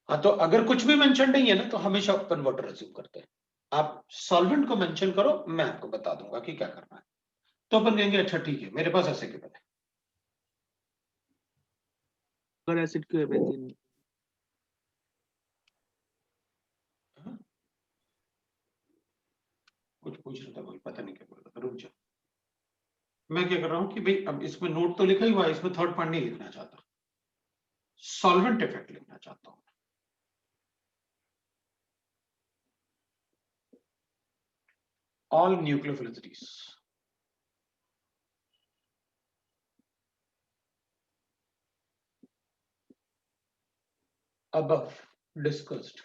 हाँ, तो अगर कुछ भी मेंशन नहीं है ना तो हमेशा ओपन वाटर अज्यूम करते हैं, आप सॉल्वेंट को मेंशन करो मैं आपको बता दूंगा कि क्या करना है। तो अपन कहेंगे अच्छा ठीक है मेरे पास ऐसे केवल है, शुगर एसिड क्यों है बेंजीन में? कुछ पूछ रहा था कोई, पता नहीं क्या बोल रहा था, रुक जाओ। मैं क्या कर रहा हूँ कि भाई अब इसमें नोट तो लिखा ही हुआ है, इसमें थर्ड पार्ट नहीं लिखना चाहता, सॉल्वेंट इफेक्ट लिखना चाहता हूँ। All nucleophilicity above discussed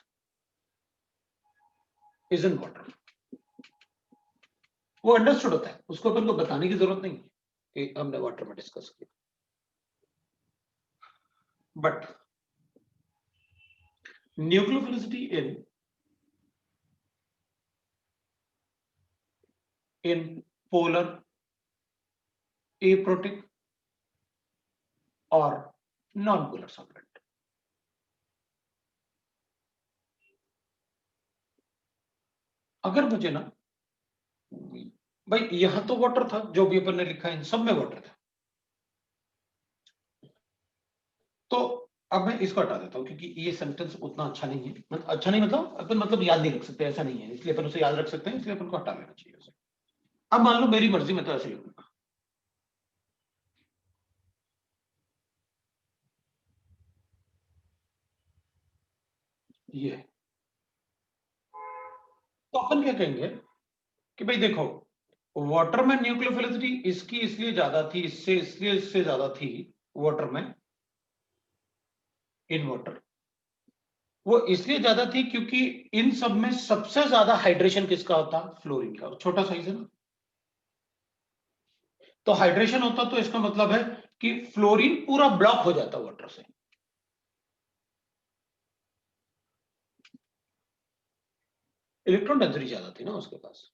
is in water. वो अंडरस्टूड होता है, उसको अपन को बताने की जरूरत नहीं कि हमने वाटर में डिस्कस किया। But nucleophilicity in polar, aprotic or non-polar solvent. अगर मुझे ना भाई यहां तो वाटर था, जो भी अपन ने लिखा है इन सब में वाटर था, तो अब मैं इसको हटा देता हूं क्योंकि ये सेंटेंस उतना अच्छा नहीं है, अच्छा नहीं मतलब अपन मतलब याद नहीं रख सकते, ऐसा नहीं है, इसलिए अपन उसे याद रख सकते हैं, इसलिए अपन को हटा लेना चाहिए उसे। अब मान लो मेरी मर्जी में तो ऐसे लिखूंगा, ये तो अपन क्या कहेंगे कि भाई देखो वाटर में न्यूक्लियोफिलिसिटी इसकी इसलिए ज्यादा थी, इससे इसलिए इससे ज्यादा थी वाटर में, इन वाटर वो इसलिए ज्यादा थी क्योंकि इन सब में सबसे ज्यादा हाइड्रेशन किसका होता, फ्लोरीन का, छोटा साइज है ना, तो हाइड्रेशन होता तो इसका मतलब है कि फ्लोरीन पूरा ब्लॉक हो जाता वाटर से। इलेक्ट्रॉन डेंसिटी ज्यादा थी ना उसके पास,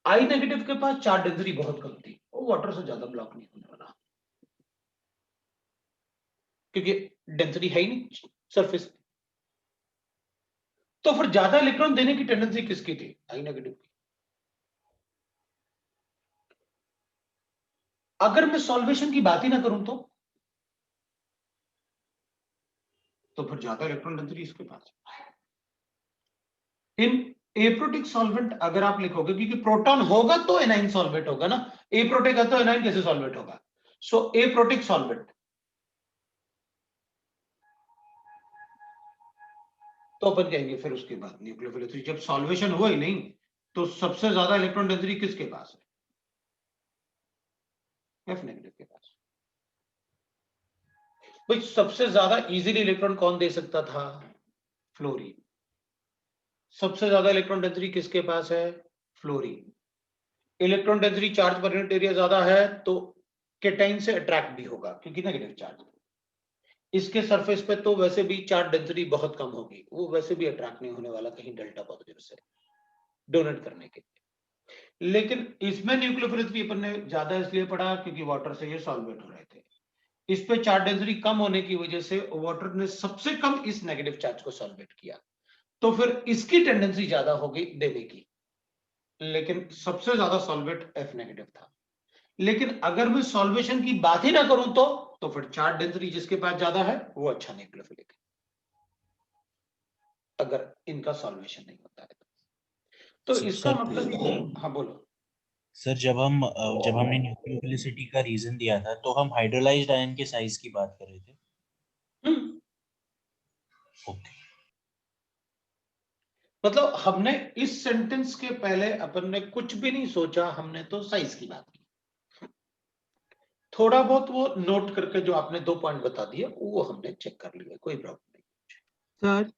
आई नेगेटिव के पास चार्ज डेंसिटी बहुत कम थी, वो वाटर से ज्यादा ब्लॉक नहीं होने वाला क्योंकि डेंसिटी है ही नहीं सरफेस। तो फिर ज्यादा इलेक्ट्रॉन देने की टेंडेंसी किसकी थी, आई नेगेटिव की। अगर मैं सॉल्वेशन की बात ही ना करूं तो फिर ज्यादा इलेक्ट्रॉन डेंसिटी इसके पास है। इन एप्रोटिक सॉल्वेंट अगर आप लिखोगे, क्योंकि प्रोटॉन होगा तो एनाइन सॉल्वेंट होगा ना, एप्रोटिक है तो एनाइन कैसे सॉल्वेंट होगा, सो एप्रोटिक सॉल्वेंट, तो अपन कहेंगे फिर उसके बाद न्यूक्लियोफिलिसिटी, जब सॉल्वेशन हुआ ही नहीं तो सबसे ज्यादा इलेक्ट्रॉन डेंसिटी किसके पास है, एफ नेगेटिव के पास। भाई सबसे ज्यादा इजीली इलेक्ट्रॉन कौन दे सकता था, फ्लोरीन। सबसे ज्यादा इलेक्ट्रॉन डेंसिटी किसके पास है, fluorine. Electron density charge per unit area ज्यादा है तो केटाइन से अट्रैक्ट भी होगा क्योंकि नेगेटिव चार्ज। इसके सरफेस पे तो वैसे भी चार्ज डेंसिटी बहुत कम होगी, वो वैसे भी अट्रैक्ट नहीं होने वाला कहीं डेल्टा पॉजिटिव से डोनेट करने के लिए। लेकिन इसमें न्यूक्लियोफिलिसिटी अपन ने ज्यादा इसलिए पढ़ा क्योंकि वाटर से ये सॉल्वेट हो रहे थे, इस पे चार्ज डेंसिटी कम होने की वजह से वाटर ने सबसे कम इस नेगेटिव चार्ज को सॉल्वेट किया, तो फिर इसकी टेंडेंसी ज्यादा होगी देने की, लेकिन सबसे ज्यादा सॉल्वेट एफ नेगेटिव था। लेकिन अगर मैं सॉल्वेशन की बात ही ना करूं तो फिर चार्ज डेंसिटी जिसके पास ज्यादा है वो अच्छा न्यूक्लियोफिलिक है, अगर इनका सॉल्वेशन नहीं होता है तो इसका सर मतलब, हाँ बोलो। सर जब हमने न्यूक्लियोफिलिसिटी का रीजन दिया था तो हम हाइड्रोलाइज्ड आयन के साइज की बात कर रहे थे। ओके, मतलब हमने इस सेंटेंस के पहले अपन ने कुछ भी नहीं सोचा, हमने तो साइज की बात की, थोड़ा बहुत वो नोट करके जो आपने 2 पॉइंट बता दिए वो हमने चेक कर लिया, कोई प्रॉब्लम नहीं। सर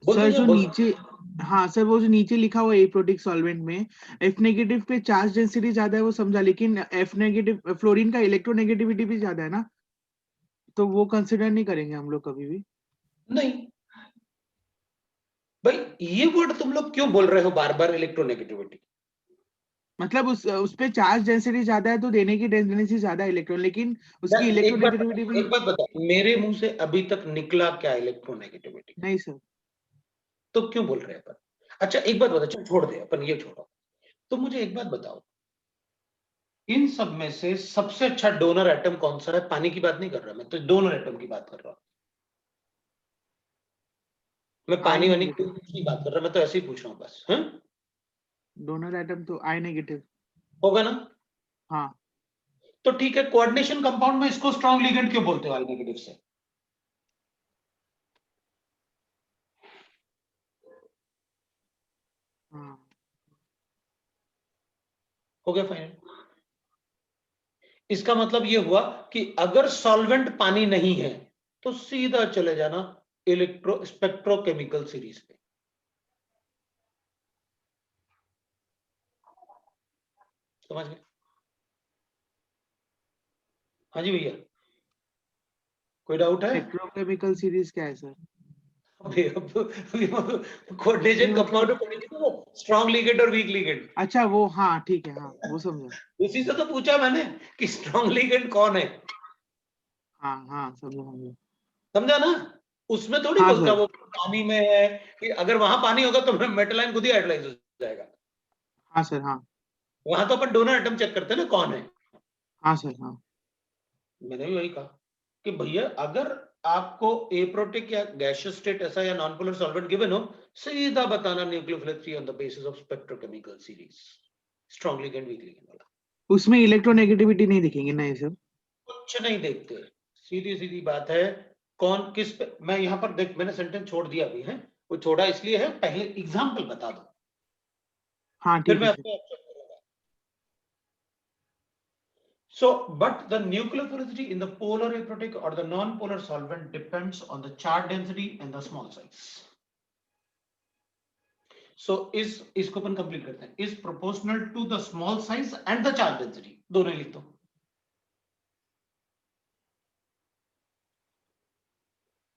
बोल सर दो जो बोल। नीचे, हाँ सर वो जो नीचे लिखा हुआ एप्रोटिक सॉल्वेंट में एफ नेगेटिव पे चार्ज डेंसिटी ज्यादा है वो समझा, लेकिन एफ नेगेटिव फ्लोरीन का इलेक्ट्रोनेगेटिविटी भी ज्यादा है ना, तो वो कंसिडर नहीं करेंगे हम लोग कभी भी। नहीं भाई ये वर्ड तुम लोग क्यों बोल रहे हो बार बार, इलेक्ट्रोनेगेटिविटी। मतलब उस पे चार्ज डेंसिटी ज्यादा है तो देने की टेंडेंसी ज्यादा है इलेक्ट्रॉन, लेकिन उसकी इलेक्ट्रोनेगेटिविटी भी एक बात बता, मेरे मुंह से अभी तक निकला क्या इलेक्ट्रोनेगेटिविटी, नहीं सर। तो क्यों बोल रहे हैं अपन। अच्छा एक बात बता, चल छोड़ दे अपन ये छोड़ो, तो मुझे एक बात बताओ, इन सब में से सबसे अच्छा डोनर एटम कौन सा है? पानी की बात नहीं कर रहा मैं, तो डोनर एटम की बात कर रहा हूं मैं, आई पानी वानी नेगेटिव, की बात कर रहा मैं, तो ऐसे ही पूछ रहा हूँ बस। हाँ डोनर एटम तो आई नेगेटिव। होगा ना? हाँ तो ठीक है, कोऑर्डिनेशन कंपाउंड में इसको स्ट्रॉन्ग लिगेंड क्यों बोलते हो आई नेगेटिव से? हाँ हो गया फाइनल। इसका मतलब ये हुआ कि अगर सॉल्वेंट पानी नहीं है तो सीधा चले जाना इलेक्ट्रो स्पेक्ट्रोकेमिकल सीरीज पे। समझ गए? हाँ जी भैया, कोई डाउट है? इलेक्ट्रोकेमिकल सीरीज क्या है सर? कोऑर्डिनेशन नहीं कंपाउंड मतलब, में पढ़ेंगे ना वो, स्ट्रॉन्ग लिगेंड और वीक लिगेंड। अच्छा वो, हाँ ठीक है, हाँ वो समझा। उसी से तो पूछा मैंने कि स्ट्रॉन्ग लिगेंड कौन है। हाँ हाँ समझा समझा। समझा ना? उसमें थोड़ी हाँ बोलता सर। वो पानी में है कि अगर वहां पानी होगा तो मेटल आयन खुद ही हाइड्रोलाइज हो जाएगा। हाँ सर। हाँ वहां तो अपन डोनर एटम चेक करते हैं ना कौन है। हाँ सर। हाँ मैंने भी वही कहा कि भैया अगर आपको एप्रोटिक या गैसियस स्टेट ऐसा या नॉन पोलर सॉल्वेंट गिवन हो, सीधा बताना nucleophilic on the basis of spectrochemical series, strong ligand weak ligand वाला। उसमें इलेक्ट्रोनेगेटिविटी नहीं दिखेंगे ना ये सब? कुछ नहीं देखते, सीधी सीधी बात है। कौन किस पे, मैं यहां पर देख मैंने सेंटेंस छोड़ दिया अभी है, वो छोड़ा इसलिए है पहले एग्जांपल बता दो, हाँ फिर ठीक मैं है सर। आपको ऑब्जेक्ट करूंगा। So, but the nucleophilicity in the polar aprotic or the non-polar solvent depends on the charge density and the small size. So, इसको अपन कंप्लीट करते हैं, is proportional to the small size and the charge density, दोनों ही लिख दो।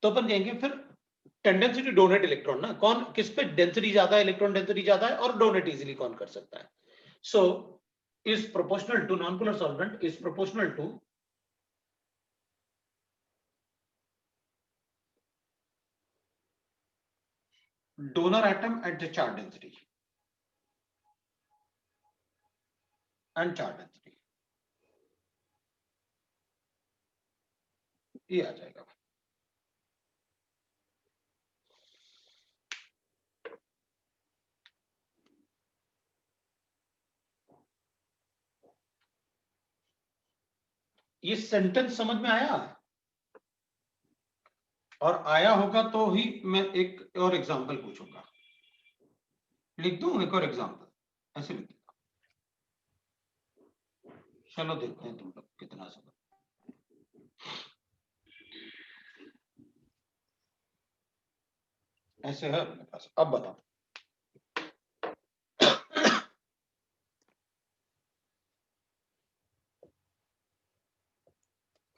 तो अपन कहेंगे फिर टेंडेंसी टू डोनेट इलेक्ट्रॉन ना, कौन किस पे डेंसिटी ज्यादा है, इलेक्ट्रॉन डेंसिटी ज्यादा है और डोनेट इजीली कौन कर सकता है। So is proportional to non polar solvent is proportional to donor atom at the charge density and charge density, ये आ जाएगा। ये सेंटेंस समझ में आया? और आया होगा तो ही मैं एक और एग्जांपल पूछूंगा। लिख दूं एक और एग्जांपल, ऐसे लिख दूंगा। चलो देखते हैं तुम लोग कितना समझ। ऐसे है अपने पास, अब बताओ।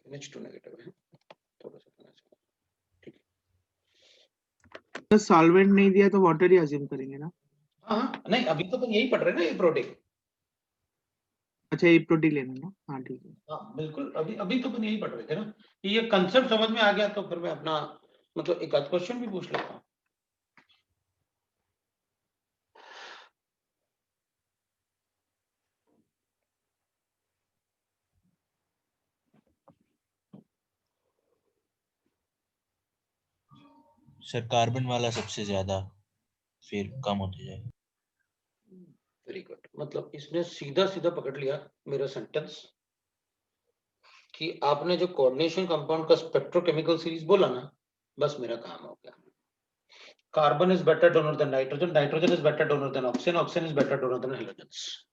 NH2 नेगेटिव है, थोड़ा सा ठीक है। तो सॉल्वेंट नहीं दिया तो वाटर ही अज्यूम करेंगे ना? हाँ नहीं, अभी तो अपन यही पढ़ रहे हैं ना ये प्रोटीन। अच्छा ये प्रोटीन लेना ना, हाँ ठीक है। हाँ बिल्कुल, अभी अभी तो अपन यही पढ़ रहे थे ना। ये कंसेप्ट समझ में आ गया तो फिर मैं अपना मतलब एक आध क्वेश्चन भी पूछ लेता हूँ। सर कार्बन वाला सबसे ज्यादा, फिर कम होते जाएगा। वेरी गुड, मतलब इसने सीधा सीधा पकड़ लिया मेरा सेंटेंस कि आपने जो कोऑर्डिनेशन कंपाउंड का स्पेक्ट्रोकेमिकल सीरीज बोला ना, बस मेरा काम हो गया। Carbon is better donor than nitrogen, nitrogen is better donor than oxygen, oxygen is better donor than halogens.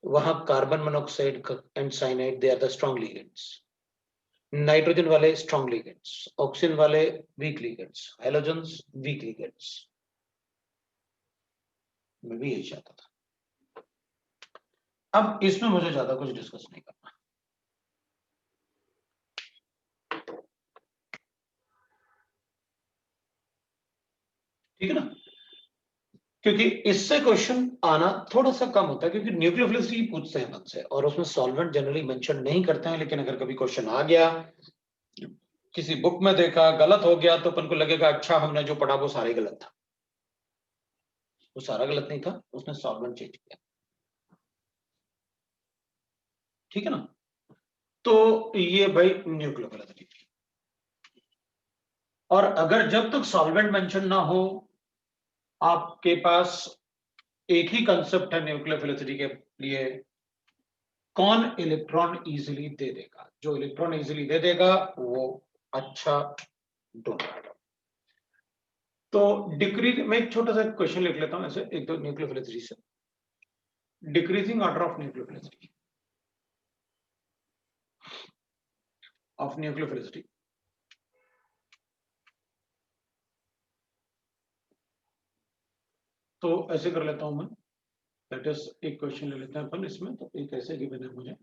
वहां carbon monoxide and cyanide they are the strong ligands, nitrogen वाले स्ट्रॉन्ग लिगेंड्स, ऑक्सीजन वाले weak ligands, halogens weak ligands. मैं भी यही चाहता था। अब इसमें मुझे ज्यादा कुछ डिस्कस नहीं करना, ठीक है ना? क्योंकि इससे क्वेश्चन आना थोड़ा सा कम होता है, क्योंकि न्यूक्लियोफिलिसिटी पूछते हैं हमसे और उसमें सॉल्वेंट जनरली मेंशन नहीं करते हैं, लेकिन अगर कभी क्वेश्चन आ गया, किसी बुक में देखा, गलत हो गया, तो अपन को लगेगा अच्छा हमने जो पढ़ा वो सारा ही गलत था। वो सारा गलत नहीं था, उसने सॉल्वेंट चेंज किया। ठीक है ना। तो ये भाई न्यूक्लियोफिलिसिटी। और अगर जब तक सॉल्वेंट मेंशन ना हो, आपके पास एक ही कंसेप्ट है न्यूक्लियोफिलिसिटी के लिए, कौन इलेक्ट्रॉन इजीली दे देगा। जो इलेक्ट्रॉन इजीली दे देगा वो अच्छा डोनर। तो डिक्रीज, मैं एक छोटा सा क्वेश्चन लिख लेता हूं ऐसे, एक तो न्यूक्लियोफिलिसिटी से, डिक्रीजिंग ऑर्डर ऑफ न्यूक्लियोफिलिसिटी तो ऐसे कर लेता हूं मैं, दैट इज एक क्वेश्चन ले लेते हैं अपन इसमें। तो एक ऐसे गिवन है मुझे,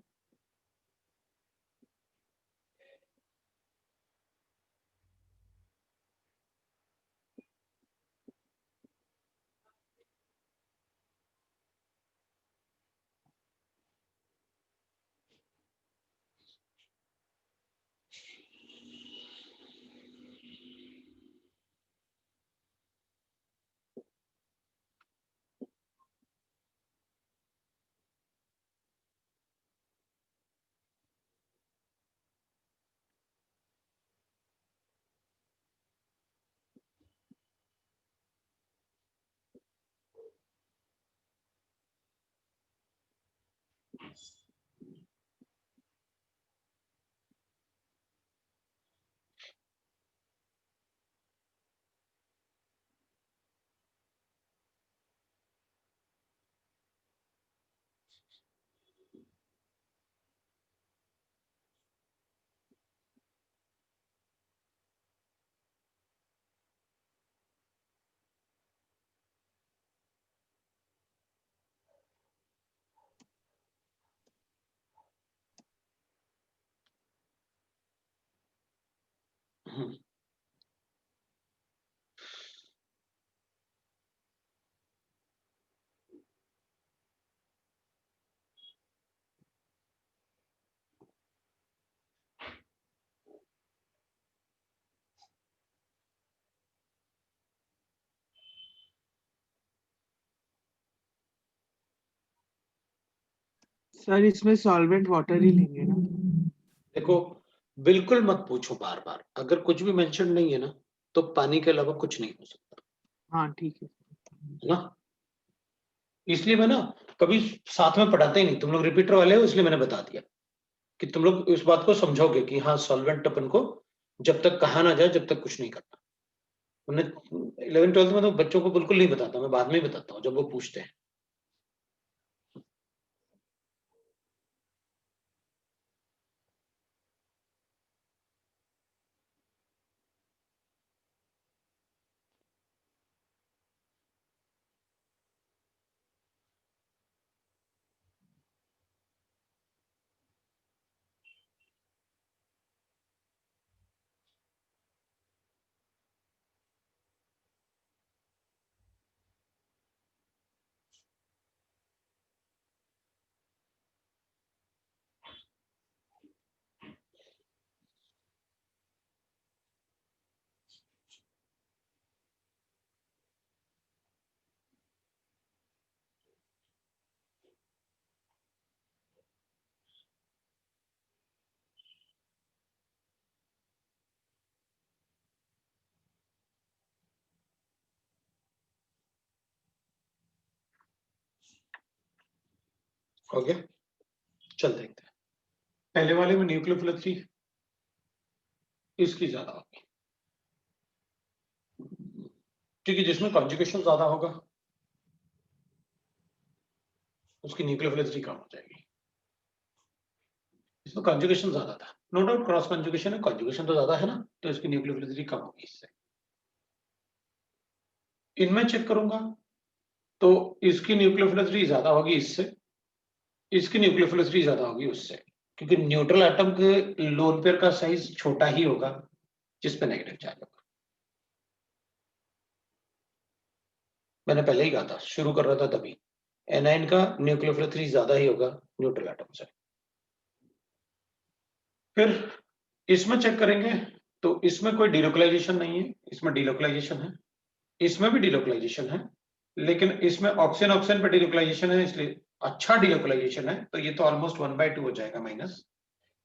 सर इसमें सॉल्वेंट वाटर ही लेंगे ना? देखो बिल्कुल मत पूछो बार बार, अगर कुछ भी मेंशन नहीं है ना तो पानी के अलावा कुछ नहीं हो सकता, हाँ ठीक है। है ना। इसलिए मैं ना कभी साथ में पढ़ाते ही नहीं, तुम लोग रिपीटर वाले हो इसलिए मैंने बता दिया कि तुम लोग इस बात को समझोगे कि हाँ सॉल्वेंट अपन को जब तक कहा ना जाए जब तक कुछ नहीं करना। हमने 11th-12th में तो बच्चों को बिल्कुल नहीं बताता, मैं बाद में ही बताता हूँ जब वो पूछते हैं। हो गया, चल देखते हैं। पहले वाले में न्यूक्लियोफिलिसिटी इसकी ज्यादा होगी, क्योंकि जिसमें कॉन्जुगेशन ज्यादा होगा उसकी न्यूक्लियोफिलिसिटी कम हो जाएगी। इसमें कॉन्जुगेशन ज्यादा था, नो डाउट क्रॉस कॉन्जुगेशन है, कॉन्जुगेशन तो ज्यादा है ना, तो इसकी न्यूक्लियोफिलिसिटी कम होगी इससे। इनमें चेक करूंगा तो इसकी न्यूक्लियोफिलिसिटी ज्यादा होगी इससे, इसकी न्यूक्लियोफिलिसिटी ज्यादा होगी उससे, क्योंकि न्यूट्रल एटम के लोन पेयर का साइज छोटा ही होगा जिस पे नेगेटिव चार्ज होगा। मैंने पहले ही कहा था, शुरू कर रहा था तभी, एनाइन का न्यूक्लियोफिलिसिटी ज्यादा ही होगा न्यूट्रल एटम से। फिर इसमें चेक करेंगे तो इसमें कोई डिलोकलाइजेशन नहीं है, इसमें डिलोकलाइजेशन है, इसमें भी डिलोकलाइजेशन है, लेकिन इसमें ऑक्सीजन ऑक्सीजन पे डिलोकलाइजेशन है, इसलिए अच्छा डीलोकलाइजेशन है तो ये तो ऑलमोस्ट 1/2 हो जाएगा माइनस,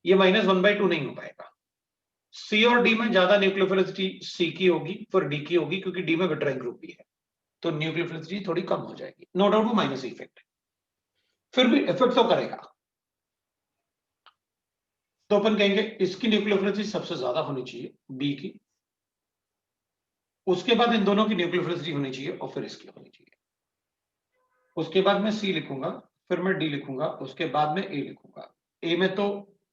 ये माइनस 1/2 नहीं हो पाएगा। सी और डी में ज्यादा न्यूक्लियोफिलिसिटी सी की होगी फिर डी की होगी, क्योंकि डी में विट्राइल ग्रुप भी है, तो न्यूक्लियोफिलिसिटी थोड़ी कम हो जाएगी। नो डाउट वो माइनस इफेक्ट है, फिर भी इफेक्ट तो करेगा। तो अपन कहेंगे इसकी न्यूक्लियोफिलिसिटी सबसे ज्यादा होनी चाहिए बी की, उसके बाद इन दोनों की न्यूक्लियोफिलिसिटी होनी चाहिए और फिर इसकी होनी चाहिए। उसके बाद मैं सी लिखूंगा, फिर मैं डी लिखूंगा, उसके बाद में ए लिखूंगा। ए में तो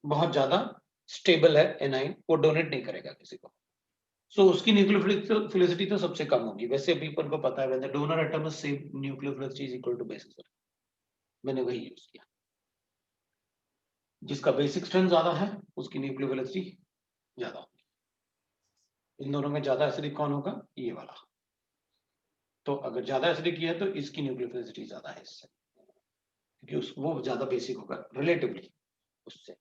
बहुत ज्यादा स्टेबल है एनाइन, वो डोनेट नहीं करेगा किसी को, सो उसकी न्यूक्लियोफिलिसिटी तो सबसे कम होगी। वैसे भी अपन को पता है when the donor atom is same nucleophilicity is equal to basis, मैंने वही यूज किया। जिसका बेसिक स्ट्रेंथ ज्यादा है उसकी न्यूक्लियोफिलिसिटी ज्यादा होगी। इन दोनों में ज्यादा एसिडिक कौन होगा? ये वाला। तो अगर ज्यादा एसिडिक है तो इसकी न्यूक्लियोफिलिसिटी ज्यादा है इससे, क्योंकि वो ज्यादा बेसिक होगा रिलेटिवली उससे।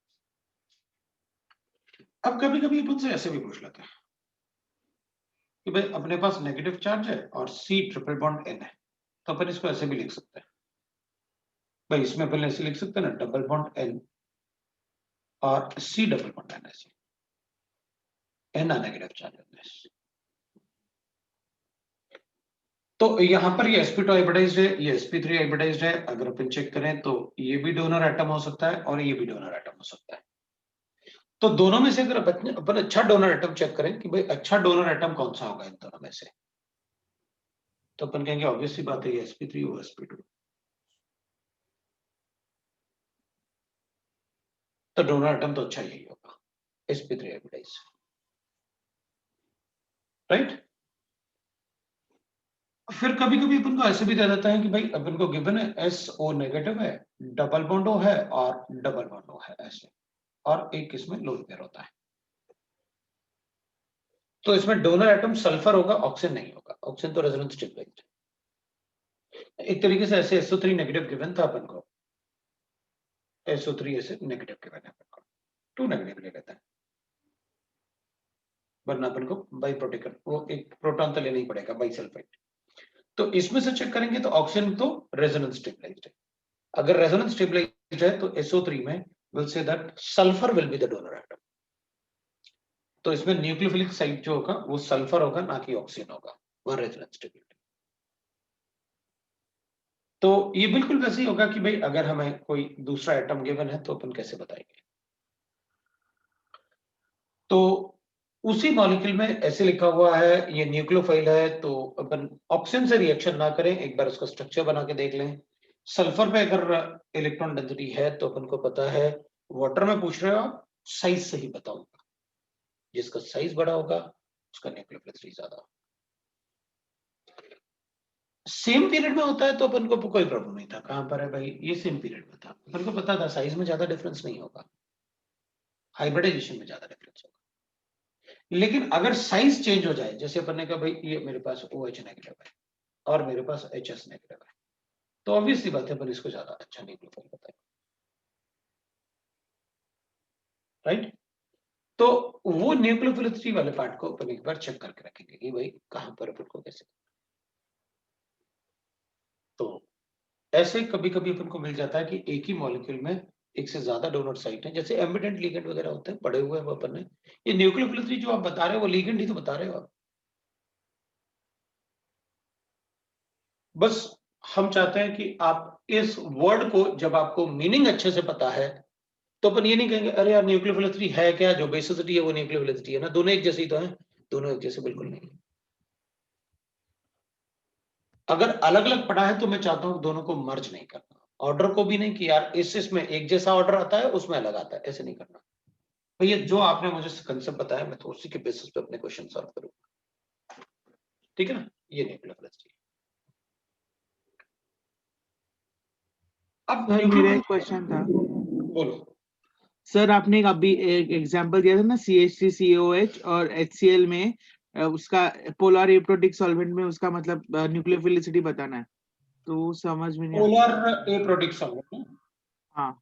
अब कभी कभी अपन से ऐसे भी पूछ लेते हैं कि भाई अपने पास नेगेटिव चार्ज है और सी ट्रिपल बॉन्ड एन है, तो अपन इसको ऐसे भी लिख सकते हैं भाई, इसमें अपन ऐसे लिख सकते हैं ना, डबल बॉन्ड एन और सी डबल बॉन्ड एन, ऐसे एन नेगेटिव चार्ज है। तो यहाँ पर ये sp2 हाइब्रिडाइज्ड है, ये sp3 हाइब्रिडाइज्ड है। अगर अपन चेक करें तो ये भी डोनर एटम हो सकता है और ये भी डोनर एटम हो सकता है। तो दोनों में से अगर अपन अच्छा डोनर एटम चेक करें कि भाई अच्छा डोनर एटम कौन सा होगा इन दोनों में से, तो अपन कहेंगे ऑब्वियस सी बात है ये sp3 और sp2। तो डोनर एटम तो अच्छा यही होगा, sp3 हाइब्रिडाइज्ड, राइट। फिर कभी कभी अपन को ऐसे भी दे देता है कि भाई अपन को गिवन है SO नेगेटिव है, डबल बॉन्ड O है और डबल बॉन्ड O है ऐसे, और एक इसमें लोन पेयर होता है। तो इसमें डोनर एटम सल्फर होगा, ऑक्सीजन नहीं होगा, ऑक्सीजन तो रेजोनेंस स्टेबलाइज्ड है। एक तरीके से ऐसे SO3 नेगेटिव गिवन था अपन को, SO3 ऐसे नेगेटिव गिवन है अपन को, 2 नेगेटिव ले लेता है, वरना अपन को बाई प्रोटेक्टर वो एक प्रोटॉन तो लेना ही पड़ेगा बाई सल्फाइड। तो इसमें से चेक करेंगे तो ऑक्सीजन तो रेजोनेंस स्टेबलाइज्ड है। अगर रेजोनेंस स्टेबलाइज्ड है तो SO3 में will say that sulphur will be the donor atom. तो इसमें न्यूक्लियोफिलिक साइट जो होगा वो सल्फर होगा, ना कि ऑक्सीजन होगा, वह रेजोनेंस स्टेबिलिटी। तो ये बिल्कुल वैसे ही होगा कि भाई अगर हमें कोई दूसरा एटम गिवन है तो अपन कैसे बताएंगे। तो उसी मॉलिक्यूल में ऐसे लिखा हुआ है ये न्यूक्लियोफाइल है, तो अपन ऑक्सीजन से रिएक्शन ना करें, एक बार उसका स्ट्रक्चर बना के देख लें। सल्फर पे अगर इलेक्ट्रॉन डेंसिटी है तो अपन को पता है, वाटर में पूछ रहे हो आप साइज से ही बताऊंगा, जिसका साइज बड़ा होगा उसका न्यूक्लियोफिलिसिटी ज्यादा। सेम पीरियड में होता है तो अपन को कोई प्रॉब्लम नहीं था, कहां पर है भाई, ये सेम पीरियड में था, अपन को पता था साइज में ज्यादा डिफरेंस नहीं होगा, हाइब्रिडाइजेशन में ज्यादा डिफरेंस होगा। लेकिन अगर साइज चेंज हो जाए, जैसे अपन ने कहा भाई ये मेरे पास OH नेगेटिव है और मेरे पास HS नेगेटिव है, तो ऑब्वियसली बात है अपन इसको ज्यादा अच्छा न्यूक्लियोफाइल बताएंगे, राइट। तो वो न्यूक्लियोफिलिसिटी वाले पार्ट को अपन एक बार चेक करके रखेंगे कि भाई कहां पर अपन को कैसे। तो ऐसे कभी कभी अपन को मिल जाता है कि एक ही मॉलिक्यूल में एक से ज्यादा डोनर साइट है, जैसे एम्बिडेंट लिगेंड वगैरह होते हैं पड़े हुए हैं वो अपन ने। ये न्यूक्लियोफिलिसिटी जो आप बता रहे हो वो लिगेंड ही तो बता रहे हो आप। बस हम चाहते हैं कि आप इस वर्ड को, जब आपको मीनिंग अच्छे से पता है तो अपन ये नहीं कहेंगे अरे यार न्यूक्लियोफिलिसिटी है क्या, जो बेसिसिटी है वो न्यूक्लियोफिलिसिटी है ना, दोनों एक जैसी तो है, दोनों एक जैसे बिल्कुल नहीं है। अगर अलग अलग पढ़ा है तो मैं चाहता हूं दोनों को मर्ज नहीं करना, ऑर्डर को भी नहीं कि यार इसमें एक जैसा ऑर्डर आता है उसमें अलग आता है, ऐसे नहीं करना भैया। जो आपने मुझे कंसेप्ट बताया मैं तो उसी के बेसिस पे अपने क्वेश्चन सॉल्व करूंगा, ठीक है ना। ये न्यूक्लियोफिलिसिटी। अब सर मेरा एक क्वेश्चन था, बोलो। सर आपने अभी एक एग्जांपल दिया था ना CH3COH और HCl में उसका पोलर एप्रोटिक सॉल्वेंट में उसका मतलब न्यूक्लियोफिलिसिटी बताना है, तो समझ में नहीं आया। पोलर एप्रोटिक सॉल्वेंट, हाँ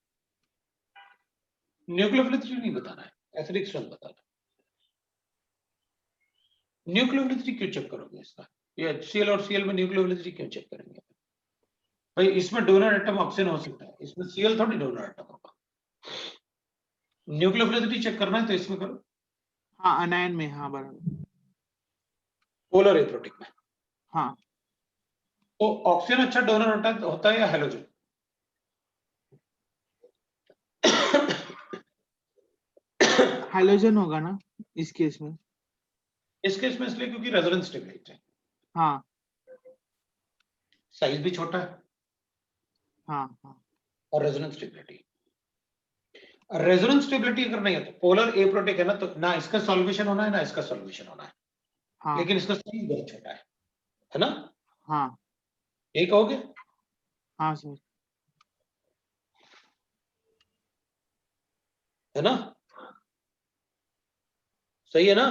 न्यूक्लियोफिलिसिटी नहीं बताना है, एसिडिक स्ट्रेंथ बताना है। न्यूक्लियोफिलिसिटी क्यों चेक करोगे इसका, ये HCl और Cl में न्यूक्लियोफिलिसिटी क्यों चेक करेंगे? भाई इसमें डोनर एटम ऑक्सीजन हो सकता है, इसमें Cl थोड़ी डोनर एटम होगा। न्यूक्लियोफिलिसिटी चेक करना है तो इसमें करो, हाँ अनायन में, हाँ बराबर, पोलर एप्रोटिक में। हाँ तो ऑक्सीजन अच्छा डोनर होता है या हेलोजन? हाइलोजन होगा ना इस केस में। इस केस में इसलिए क्योंकि रेजोनेंस स्टेबिलिटी, हाँ साइज भी छोटा है हाँ हाँ और रेजोनेंस स्टेबिलिटी। रेजोनेंस स्टेबिलिटी अगर नहीं है तो पोलर एप्रोटिक है ना, तो ना इसका सॉल्वेशन होना है ना इसका सॉल्वेशन होना है, हाँ लेकिन इसका साइज बहुत छोटा है ना? हाँ यही कहोगे? हाँ सर। है ना? सही है ना?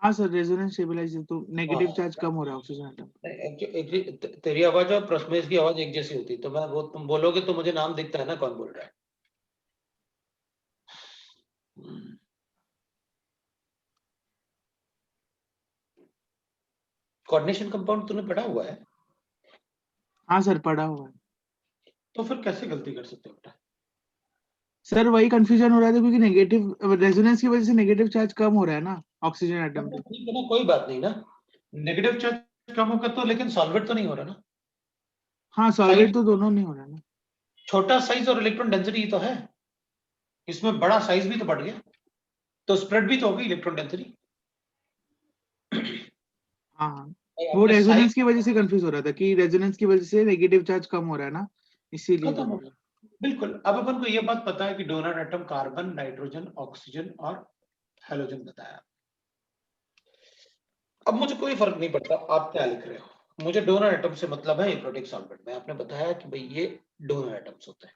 हाँ सर, रेजोनेंस स्टेबलाइजर तो नेगेटिव हाँ। चार्ज कम हो रहा है ऑक्सीजन एटम। तेरी आवाज और प्रश्मेश की आवाज एक जैसी होती, तो मैं वो तुम बोलोगे तो मुझे नाम दिखता है ना कौन बोल रहा है। कोऑर्डिनेशन कंपाउंड तूने पढ़ा हुआ है, हाँ सर पढ़ा हुआ है। तो फिर कैसे गलती कर सकते हो बेटा? सर वही कंफ्यूजन हो रहा था क्योंकि नेगेटिव रेजोनेंस की वजह से नेगेटिव चार्ज कम हो रहा है ना ऑक्सीजन एटम पे। ठीक है ना, कोई बात नहीं ना, नेगेटिव चार्ज कम होगा तो, लेकिन सॉल्वेट तो नहीं हो रहा ना। हाँ सॉल्वेट साइज, तो दोनों नहीं हो रहा ना। छोटा साइज और इलेक्ट्रॉन डेंसिटी तो है, इसमें बड़ा साइज भी तो बढ़ गया, तो स्प्रेड भी तो होगी इलेक्ट्रॉन डेंसिटी। हाँ हाँ, वो आपने साइज रेजोनेंस की वजह से कंफ्यूज हो रहा था कि रेजोनेंस की वजह से नेगेटिव चार्ज कम हो रहा है ना, इसीलिए खत्म हो कंफ्यूज। गया। बिल्कुल, अब अपन को ये बात पता है कि donor atom carbon, nitrogen, oxygen और हेलोजन बताया। अब मुझे कोई फर्क नहीं पड़ता आप क्या लिख रहे हो, मुझे डोनर एटम से मतलब है एप्रोटिक सॉल्वेंट में। आपने बताया कि भाई ये डोनर एटम्स होते हैं,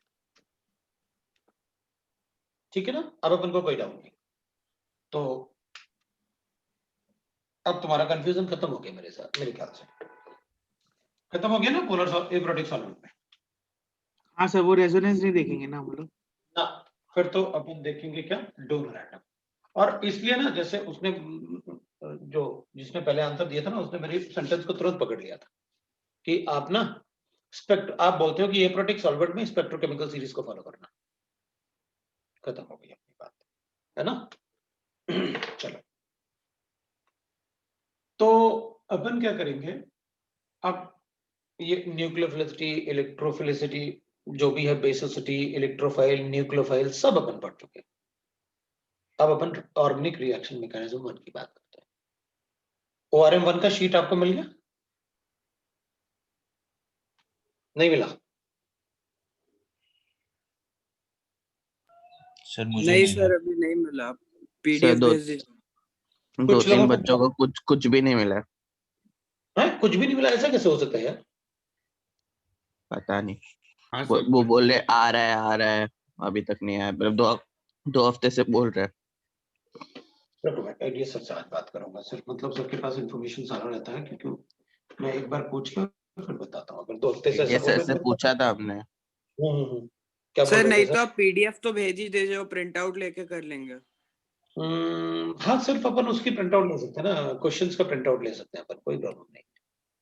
ठीक है ना? अब अपन को कोई डाउट नहीं, तो अब तुम्हारा कंफ्यूजन खत्म हो गया मेरे साथ, मेरे ख्याल से खत्म हो गया ना पोलर एप्रोटिक सॉल्वेंट में। हाँ सर, वो रेजोनेंस नहीं देखेंगे ना हम लोग। ना, फिर तो अपन देखेंगे क्या, डोनर एटम। और इसलिए ना, जैसे उसने जो जिसने पहले आंसर दिया था ना, उसने मेरी सेंटेंस को तुरंत पकड़ लिया था कि आप ना आप बोलते हो कि एप्रोटिक सॉल्वेंट में स्पेक्ट्रोकेमिकल सीरीज को फॉलो करना। खत्म हो गई अपनी बात, है ना? चलो, तो अपन क्या करेंगे अब, ये न्यूक्लियोफिलिसिटी, इलेक्ट्रोफिलिसिटी, जो भी है, बेसिसिटी, इलेक्ट्रोफाइल, न्यूक्लियोफाइल, सब अपन पढ़ चुके हैं। अब अपन ऑर्गेनिक रिएक्शन मैकेनिज्म 1 की बात करते हैं। ORM 1 का शीट आपको मिल गया? नहीं मिला? सर मुझे नहीं नहीं सर, है। अभी नहीं मिला। सर पीडीएफ दो भेज दीजिए। दो कुछ तीन लोगों बच्चों को को कुछ भी नहीं मिला है। कुछ भी नहीं मिला, ऐसा कैसे हो सकता है यार? पता नहीं, हाँ वो बोल रहे आ रहा है, अभी तक नहीं आया। मतलब दो हफ्ते से बोल रहे हैं। रुको, मैं आइडिया सर से आज बात करूंगा सर, मतलब सबके पास इंफॉर्मेशन सारा रहता है, क्योंकि मैं एक बार पूछ के फिर बताता हूँ, अगर 2 हफ्ते से ऐसा ये हो सर गया से तो पूछा था हमने। क्या बोल सर रहे थे नहीं सर? तो आप पीडीएफ तो भेज ही दीजिए, वो प्रिंट आउट लेके कर लेंगे। हाँ, सिर्फ अपन उसकी प्रिंट आउट ले सकते हैं ना, क्वेश्चंस का प्रिंट आउट ले सकते हैं अपन, कोई प्रॉब्लम नहीं।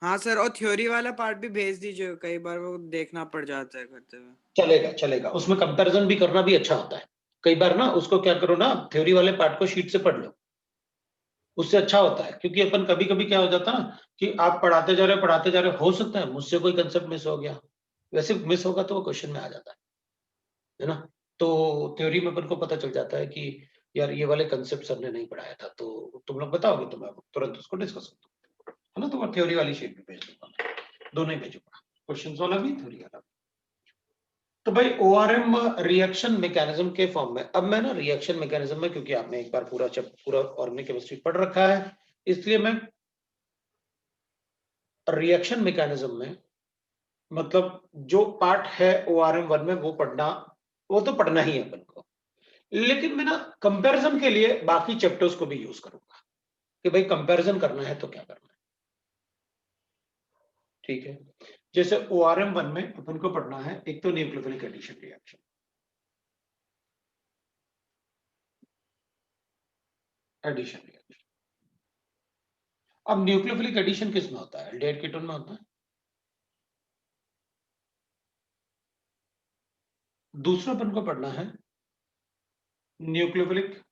हाँ सर, और थ्योरी वाला पार्ट भी भेज दीजिए, कई बार वो देखना पड़ जाता है करते हुए। चलेगा चलेगा, उसमें कंपैरिजन भी करना भी अच्छा होता है। कई बार ना उसको क्या करो ना, थ्योरी वाले पार्ट को शीट से पढ़ लो, उससे अच्छा होता है। क्योंकि अपन कभी कभी क्या हो जाता है ना कि आप पढ़ाते जा रहे हो सकता है मुझसे कोई कंसेप्ट मिस हो गया, वैसे मिस होगा तो वो क्वेश्चन में आ जाता है ना? तो थ्योरी में अपन को पता चल जाता है कि यार ये वाले कंसेप्ट सर ने नहीं पढ़ाया था, तो तुम लोग बताओगे तो मैं तुरंत उसको डिस्कस करता हूँ, है ना? तो वो थ्योरी वाली शीट भी भेज दूंगा मैं, दोनों ही भेजूंगा, क्वेश्चन वाला भी, थ्योरी वाला भी। तो भाई ORM रिएक्शन मैकेनिज्म के फॉर्म में, अब मैं ना रिएक्शन मैकेनिज्म में, क्योंकि आपने एक बार पूरा ऑर्गेनिक केमिस्ट्री पढ़ रखा है, इसलिए मैं रिएक्शन मैकेनिज्म में, मतलब जो पार्ट है ORM 1 में वो तो पढ़ना ही है अपन को, लेकिन मैं ना कंपैरिजन के लिए बाकी चैप्टर्स को भी यूज करूंगा कि भाई कंपैरिजन करना है तो क्या करना है, ठीक है? जैसे ORM 1 में अपन को पढ़ना है एक तो न्यूक्लियोफिलिक एडिशन रिएक्शन, अब न्यूक्लियोफिलिक एडिशन किस में होता है? एल्डिहाइड कीटोन में होता है। दूसरा अपन को पढ़ना है nucleophilic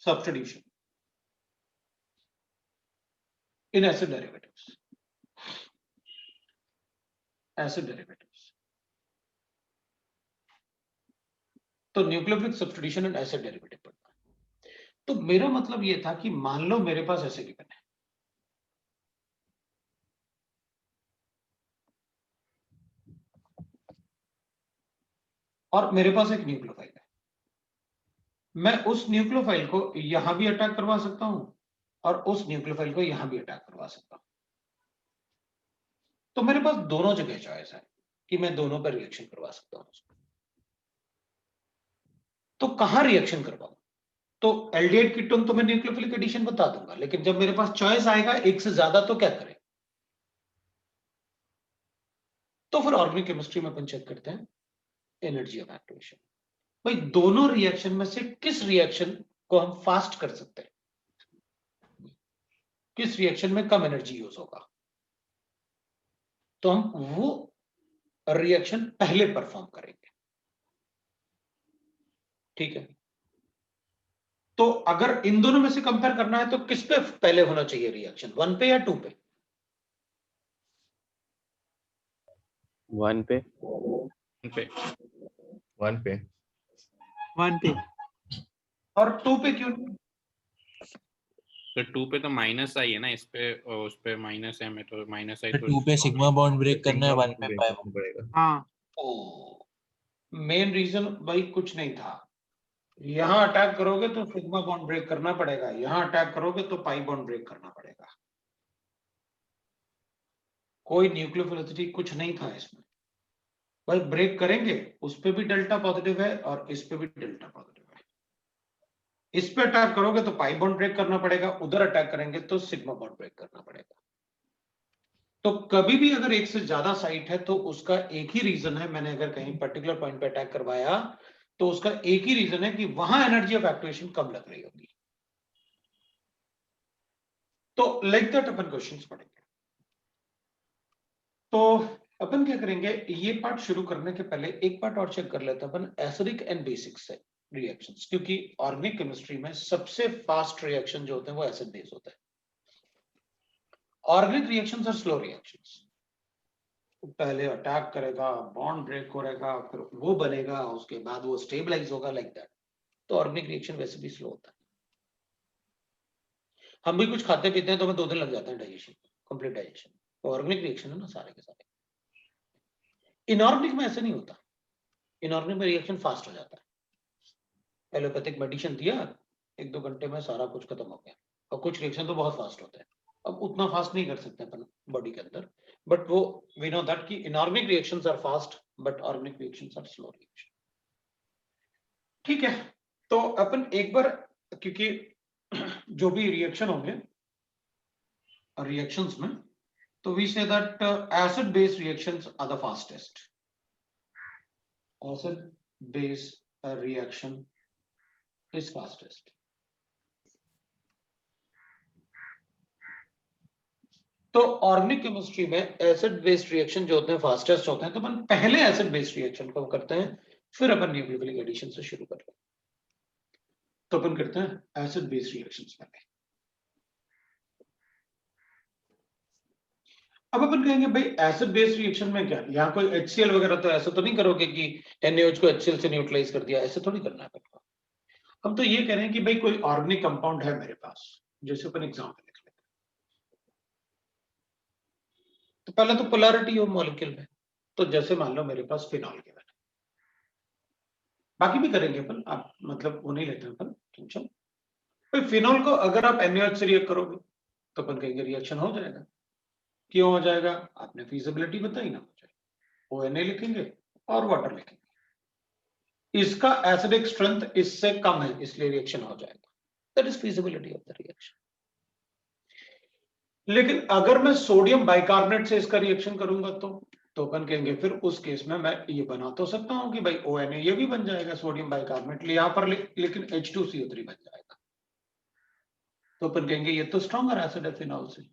substitution in acid derivatives. Acid derivatives. तो nucleophilic substitution and acid derivative पढ़ना है। तो मेरा मतलब ये था कि मान लो मेरे पास ऐसे गिवन है, और मेरे पास एक न्यूक्लियोफाइल है, मैं उस न्यूक्लियोफाइल को यहां भी अटैक करवा सकता हूं और उस न्यूक्लियोफाइल को यहां भी अटैक करवा सकता हूं। तो मेरे पास दोनों जगह चॉइस है कि मैं दोनों पर रिएक्शन करवा सकता हूं। तो कहां रिएक्शन करवाऊं? तो एल्डिहाइड कीटोन तो मैं न्यूक्लियोफिलिक एडिशन बता दूंगा, लेकिन जब मेरे पास चॉइस आएगा एक से ज्यादा तो क्या करें? तो फिर ऑर्गेनिक केमिस्ट्री में अपन चेक करते हैं एनर्जी ऑफ एक्टिवेशन। भाई दोनों रिएक्शन में से किस रिएक्शन को हम फास्ट कर सकते हैं, किस रिएक्शन में कम एनर्जी यूज होगा, तो हम वो रिएक्शन पहले परफॉर्म करेंगे। ठीक है, तो अगर इन दोनों में से कंपेयर करना है तो किस पे पहले होना चाहिए रिएक्शन, 1 पे या 2 पे? 1 पे। 1 पे 1 पे। और 2 पे क्यों नहीं? तो 2 पे तो माइनस आई है ना, इस पे और उस पे माइनस है, में तो माइनस आई तो 2 पे सिग्मा बॉन्ड ब्रेक करना है, 1 पे ब्रेक पाई करना पड़ेगा। हाँ ओ, मेन रीजन भाई कुछ नहीं था, यहां अटैक करोगे तो सिग्मा बॉन्ड ब्रेक करना पड़ेगा, यहां अटैक करोगे तो पाई बॉन्ड ब्रेक करना पड़ेगा। कोई न्यूक्लियोफिलिसिटी कुछ नहीं था इसमें। भाई ब्रेक करेंगे उस पे भी डेल्टा पॉजिटिव है और इस पे भी डेल्टा पॉजिटिव है। इस पे अटैक करोगे तो पाई बॉन्ड ब्रेक करना पड़ेगा, उधर अटैक करेंगे तो सिग्मा बॉन्ड ब्रेक करना पड़ेगा। तो कभी भी अगर एक से ज्यादा साइट है तो उसका एक ही रीजन है, मैंने अगर कहीं पर्टिकुलर पॉइंट पे अटैक करवाया तो उसका एक ही रीजन है कि वहां एनर्जी ऑफ एक्टिवेशन कम लग रही होगी। तो लाइक दैट अपन क्वेश्चंस पढ़ेंगे। तो अपन क्या करेंगे, ये पार्ट शुरू करने के पहले एक पार्ट और चेक कर लेते हैं अपन एसिडिक एंड बेसिक से रिएक्शंस, क्योंकि ऑर्गेनिक केमिस्ट्री में सबसे फास्ट रिएक्शन जो होते हैं वो एसिड बेस होते हैं। ऑर्गेनिक रिएक्शंस और स्लो रिएक्शंस, पहले अटैक करेगा, बॉन्ड ब्रेक करेगा, फिर वो बनेगा, उसके बाद वो स्टेबलाइज होगा, लाइक दैट। तो ऑर्गेनिक रिएक्शन वैसे भी स्लो होता है। हम भी कुछ खाते पीते हैं तो हमें 2 दिन लग जाते हैं डाइजेशन, कंप्लीट डाइजेशन। तो ऑर्गेनिक रिएक्शन है ना सारे के सारे। इनऑर्गेनिक में ऐसे नहीं होता, इनऑर्गेनिक में रिएक्शन फास्ट हो जाता है। एलोपैथिक मेडिसिन दिया, 1-2 घंटे में सारा कुछ खत्म हो गया। और कुछ रिएक्शन तो बहुत फास्ट होते हैं, अब उतना फास्ट नहीं कर सकते अपन बॉडी के अंदर, बट वो वी नो दैट कि inorganic reactions are fast but organic reactions are slow reaction. ठीक है, तो अपन एक बार, क्योंकि जो भी रिएक्शन होंगे रिएक्शंस में, तो we see that acid base reactions are the fastest. Acid base reaction is fastest. तो ऑर्गेनिक केमिस्ट्री में एसिड बेस्ड रिएक्शन जो होते हैं फास्टेस्ट होते हैं, तो अपन पहले एसिड बेस्ड रिएक्शन को करते हैं, फिर अपन न्यूक्लियोफिलिक एडिशन से शुरू करते हैं। तो अपन करते हैं एसिड बेस्ड रिएक्शंस पहले। अब अपन कहेंगे भाई एसिड बेस्ड रिएक्शन में क्या, यहाँ कोई HCl वगैरह तो ऐसा तो नहीं करोगे कि NaOH को HCl से न्यूट्रलाइज कर दिया, ऐसे थोड़ी करना है अपन को। हम तो ये कह रहे हैं कि भाई कोई ऑर्गेनिक कंपाउंड है मेरे पास, जैसे अपन एग्जांपल लिख लेते हैं। तो पहले तो पोलैरिटी हो मॉलिक्यूल में, तो जैसे मान लो मेरे पास फिनॉल के बारे, बाकी भी करेंगे अपन, आप मतलब वो नहीं लेते अपन टेंशन। भाई फिनॉल को अगर आप NaOH से रिएक्ट करोगे तो अपन कहेंगे रिएक्शन हो जाएगा। क्यों हो जाएगा? आपने फीजिबिलिटी बताई ना, हो जाएगा। ONA लिखेंगे और वाटर लिखेंगे, इसका एसिडिक स्ट्रेंथ इससे कम है इसलिए रिएक्शन हो जाएगा। That is feasibility of the reaction. लेकिन अगर मैं सोडियम बाइकार्बोनेट से इसका रिएक्शन करूंगा तो अपन कहेंगे फिर उस केस में मैं ये बना तो सकता हूं कि भाई ONA ये भी बन जाएगा सोडियम बाइकार्बोनेट, यहां पर लेकिन H2CO3 बन जाएगा। तो अपन कहेंगे ये तो स्ट्रॉन्गर एसिड है फिनॉल से।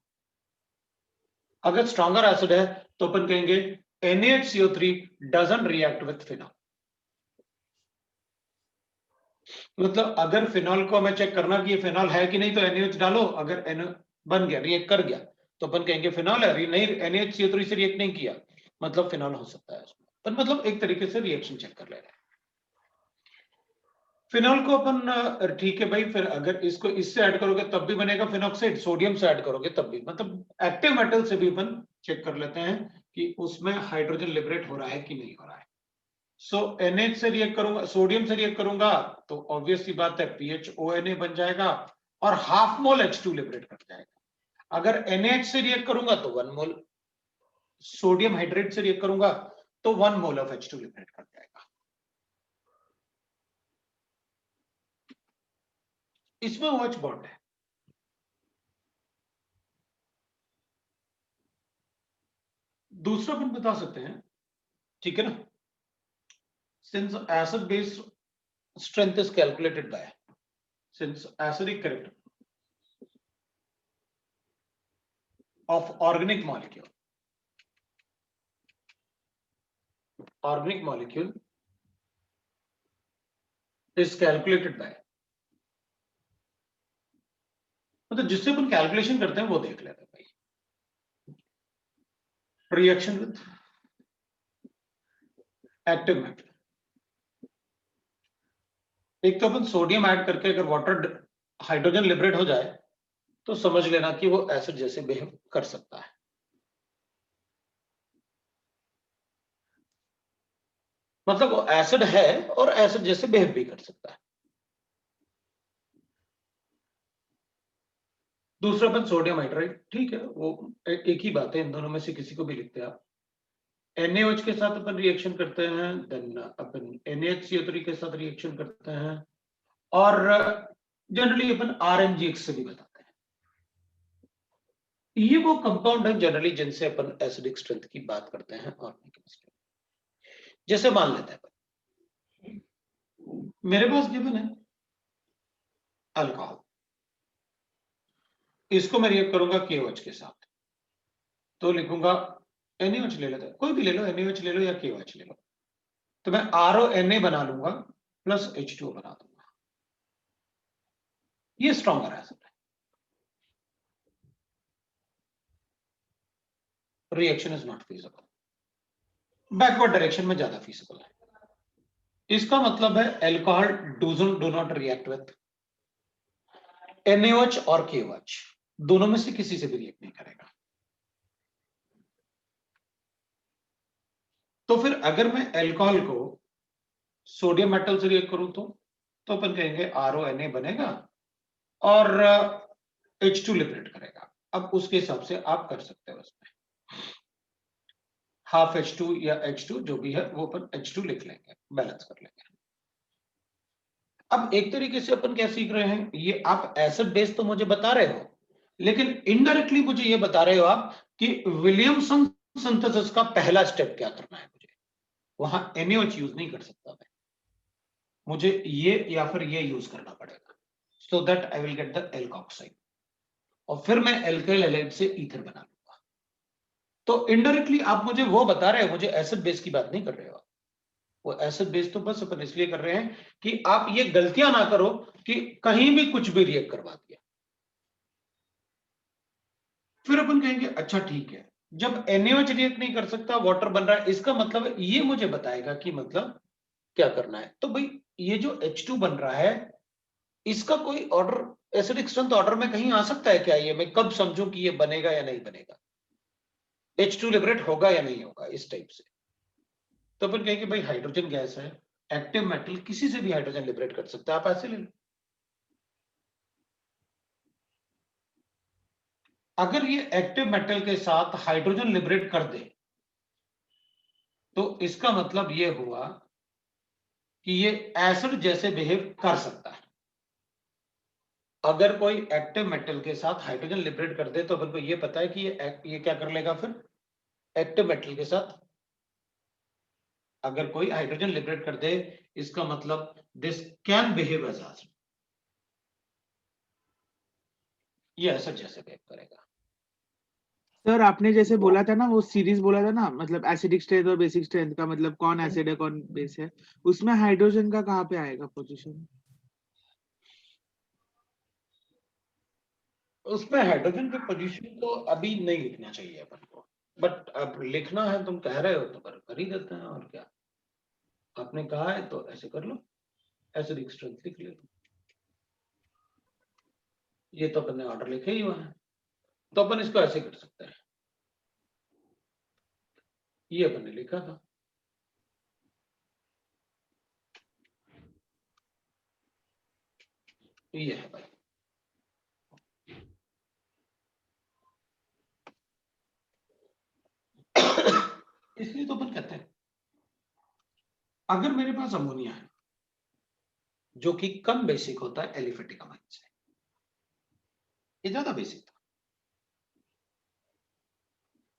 अगर स्ट्रॉन्गर एसिड है तो अपन कहेंगे NaHCO3 doesn't react with phenol. मतलब अगर फिनॉल को हमें चेक करना कि ये फिनॉल है कि नहीं, तो NaOH डालो, अगर N बन गया, रिएक्ट कर गया, तो अपन कहेंगे फिनॉल है। नहीं, NaHCO3 से रिएक्ट नहीं किया, मतलब फिनॉल हो सकता है उसमें। पर मतलब एक तरीके से रिएक्शन चेक कर ले रहे हैं। फिनॉल को अपन ठीक है भाई, फिर अगर इसको इससे ऐड करोगे तब भी बनेगा फिनॉक्साइड, सोडियम से ऐड करोगे तब भी, मतलब एक्टिव मेटल से भी अपन चेक कर लेते हैं कि उसमें हाइड्रोजन लिबरेट हो रहा है कि नहीं हो रहा है। सो NH से रिएक्ट करूंगा, सोडियम से रिएक्ट करूंगा, तो ऑब्वियस सी बात है PHONA बन जाएगा और हाफ मोल H2 लिबरेट कर जाएगा। अगर NH से रिएक्ट करूंगा तो 1 मोल, सोडियम हाइड्रेट से रिएक्ट करूंगा तो 1 मोल ऑफ H2 लिबरेट कर जाएगा। इसमें OH बॉन्ड है। दूसरा अपन बता सकते हैं, ठीक है ना, since acid base strength is calculated by, since acidic character of organic molecule is calculated by, मतलब जिससे अपन कैलकुलेशन करते हैं वो देख लेते हैं भाई। रिएक्शन विद एक्टिव मेटल, एक तो अपन सोडियम ऐड करके अगर वाटर हाइड्रोजन लिबरेट हो जाए तो समझ लेना कि वो एसिड जैसे बिहेव कर सकता है। मतलब वो एसिड है और एसिड जैसे बिहेव भी कर सकता है। दूसरा अपन सोडियम हाइड्राइड, ठीक है, वो एक ही बात है, इन दोनों में से किसी को भी लिखते हैं आप। NaOH के साथ अपन रिएक्शन करते हैं, देन अपन NaHCO3 के साथ रिएक्शन करते हैं, और जनरली अपन RNGX से भी बताते हैं। ये वो कंपाउंड है जनरली जिनसे अपन एसिडिक स्ट्रेंथ की बात करते हैं ऑर्गेनिक केमिस्ट्री। जैसे मान लेते हैं मेरे पास गिवन है अल्कोहल, इसको मैं रिएक्ट करूंगा KOH के साथ, तो लिखूंगा NaOH ले लेते हैं, कोई भी ले लो, NaOH ले लो या KOH ले लो, तो मैं RONA बना लूंगा प्लस H2O बना दूंगा। ये स्ट्रॉन्गर एसिड है, reaction is not feasible, backward direction में ज्यादा फीजिबल है। इसका मतलब है alcohol do not react with NaOH और KOH, दोनों में से किसी से भी रिएक्ट नहीं करेगा। तो फिर अगर मैं अल्कोहल को सोडियम मेटल से रिएक्ट करूं तो अपन कहेंगे RONA बनेगा और H2 लिबरेट करेगा। अब उसके हिसाब से आप कर सकते हो, उसमें हाफ H2 या H2 जो भी है वो अपन H2 लिख लेंगे, बैलेंस कर लेंगे। अब एक तरीके से अपन क्या सीख रहे हैं, ये आप एसिड बेस तो मुझे बता रहे हो, लेकिन इनडायरेक्टली मुझे ये बता रहे हो आप कि विलियमसन सिंथेसिस का पहला स्टेप क्या करना है मुझे। वहां NaOH यूज नहीं कर सकता मैं, मुझे ये या फिर ये यूज करना पड़ेगा, so that I will get the alkoxide, और फिर मैं एल्काइल हैलाइड से ईथर बना लूंगा। तो इनडायरेक्टली आप मुझे वो बता रहे हो, मुझे एसिड बेस की बात नहीं कर रहे हो। वो एसिड बेस तो बस अपन इसलिए कर रहे हैं कि आप ये गलतियां ना करो कि कहीं भी कुछ भी रिएक्ट करवा दिया। फिर अपन कहेंगे अच्छा ठीक है, जब NaOH रिएक्ट नहीं कर सकता, वाटर बन रहा है, इसका मतलब ये मुझे बताएगा कि मतलब क्या करना है। तो भाई ये जो H2 बन रहा है, इसका कोई ऑर्डर एसिडिक स्ट्रेंथ ऑर्डर में कहीं आ सकता है क्या? ये मैं कब समझूं कि ये बनेगा या नहीं बनेगा, H2 लिबरेट होगा या नहीं होगा, इस टाइप से। तो अपन कहेंगे भाई हाइड्रोजन गैस है, एक्टिव मेटल किसी से भी हाइड्रोजन लिबरेट कर सकता है, आप ऐसे ले लो। अगर ये एक्टिव मेटल के साथ हाइड्रोजन लिबरेट कर दे तो इसका मतलब ये हुआ कि ये एसिड जैसे बिहेव कर सकता है। अगर कोई एक्टिव मेटल के साथ हाइड्रोजन लिबरेट कर दे तो अपन को ये पता है कि ये क्या कर लेगा, फिर एक्टिव मेटल के साथ अगर कोई हाइड्रोजन लिबरेट कर दे, इसका मतलब this can behave as acid, ये एसिड जैसे बिहेव करेगा। सर आपने जैसे बोला था ना, वो सीरीज बोला था ना, मतलब एसिडिक स्ट्रेंथ और बेसिक स्ट्रेंथ का, मतलब कौन एसिड है कौन बेस है, उसमें हाइड्रोजन का कहाँ पे आएगा पोजीशन? उसमें हाइड्रोजन की पोजीशन तो अभी नहीं लिखना चाहिए अपन को, बट अब लिखना है, तुम कह रहे हो तो कर ही देते हैं, और क्या। आपने कहा है तो ऐसे कर लो, एसिडिक स्ट्रेंथ लिख ले। ये तो अपन ने ऑर्डर लिखे ही हुआ है, तो अपन इसको ऐसे कर सकते हैं, ये अपन ने लिखा था, ये है भाई। इसलिए तो अपन कहते हैं, अगर मेरे पास अमोनिया है जो कि कम बेसिक होता है एलिफेटिक अमाइन से, ये ज्यादा बेसिक था,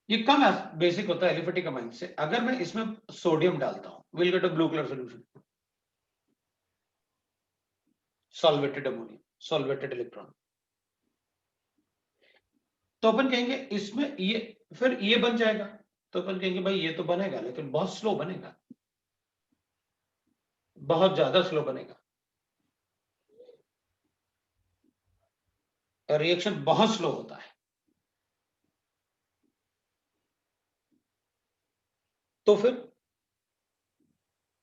ये कम बेसिक होता है एलिफेटिक अमाइन से, अगर मैं इसमें सोडियम डालता हूं, will get a blue colour solution, solvated ammonia, solvated electron. तो अपन कहेंगे इसमें ये, फिर ये बन जाएगा, तो अपन कहेंगे भाई ये तो बनेगा लेकिन बहुत स्लो बनेगा, बहुत ज्यादा स्लो बनेगा, रिएक्शन बहुत स्लो होता है। तो फिर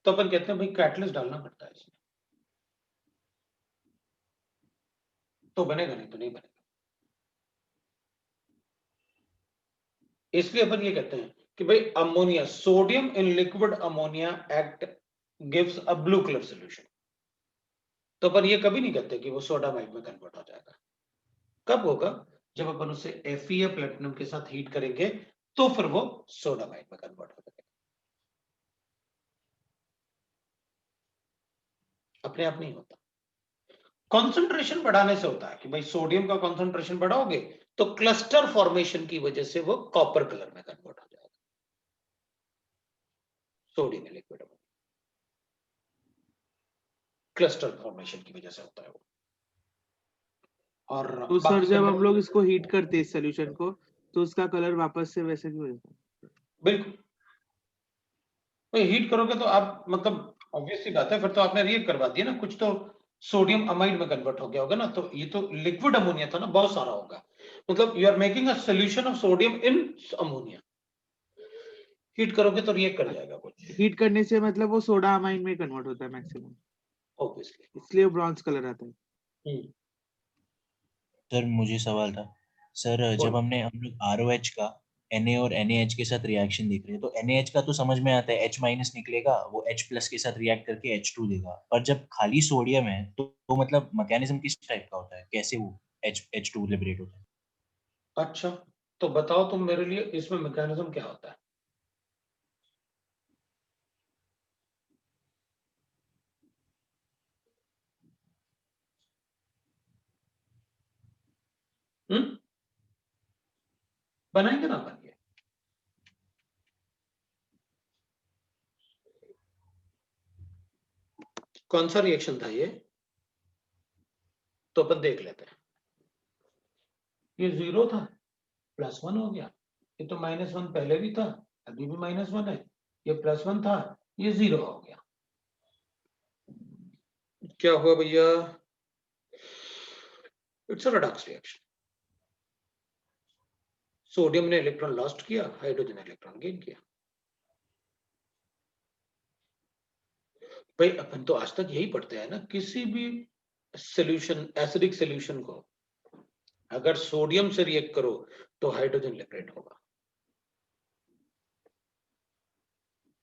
तो अपन कहते हैं भाई कैटलिस्ट डालना पड़ता है इसमें, तो बनेगा, नहीं तो नहीं बनेगा। इसलिए अपन ये कहते हैं कि भाई ammonia, sodium in liquid ammonia act gives a blue colour solution. तो अपन ये कभी नहीं कहते कि वो सोडामाइड में कन्वर्ट हो जाएगा। कब होगा? जब अपन उसे Fe प्लेटिनम के साथ हीट करेंगे तो फिर वो सोडामाइड में कन्वर्ट हो जाएगा, अपने आप नहीं होता। कंसंट्रेशन बढ़ाने से होता है कि भाई सोडियम का कंसंट्रेशन बढ़ाओगे तो क्लस्टर फॉर्मेशन की वजह से वो कॉपर कलर में कन्वर्ट हो जाएगा, सोडियम लिक्विड में क्लस्टर फॉर्मेशन की वजह से होता है वो। और तो सर बाकी जब हम लोग conversion- इसको हीट करते हैं इस सोल्यूशन को, तो उसका कलर वापस से वैसे क्यों रहता है? बिल्कुल, भाई हीट करोगे तो आप, मतलब ऑब्वियस सी बात है, फिर तो आपने रिएक्ट करवा दिया ना, कुछ तो सोडियम अमाइड में कन्वर्ट हो गया होगा ना, तो ये तो लिक्विड अमोनिया था ना, बहुत सारा होगा, मतलब you are making a solution of sodium in ammonia, heat करोगे तो रिएक्ट कर जाएगा कुछ, हीट करने से मतलब वो सोडा अमाइन में कन्वर्ट होता है मैक्सिमम, ऑब्वियसली। इसलिए वो ब्रॉन्ज कलर आता है। सर मुझे सवाल था सर, जब हम लोग ROH का Na और NaH के साथ रिएक्शन देख रहे हैं, तो NaH का तो समझ में आता है H माइनस निकलेगा, वो H प्लस के साथ रिएक्ट करके H2 देगा, पर जब खाली सोडियम है तो मतलब मैकेनिज्म किस टाइप का होता है, कैसे वो H2 लिबरेट होता है? अच्छा, तो बताओ तुम मेरे लिए, इसमें मैकेनिज्म क्या होता है? बनाएंगे ना अपन ये, कौन सा रिएक्शन था ये, तो अपन देख लेते हैं। ये 0 था, +1 हो गया, ये तो -1 पहले भी था, अभी भी -1 है, ये +1 था, ये 0 हो गया। क्या हुआ भैया? It's a redox reaction, sodium ने इलेक्ट्रॉन लॉस्ट किया, हाइड्रोजन ने इलेक्ट्रॉन गेन किया। भाई अपन तो आज तक यही पढ़ते हैं ना, किसी भी सॉल्यूशन, एसिडिक सॉल्यूशन को अगर सोडियम से रिएक्ट करो तो हाइड्रोजन लिबरेट होगा,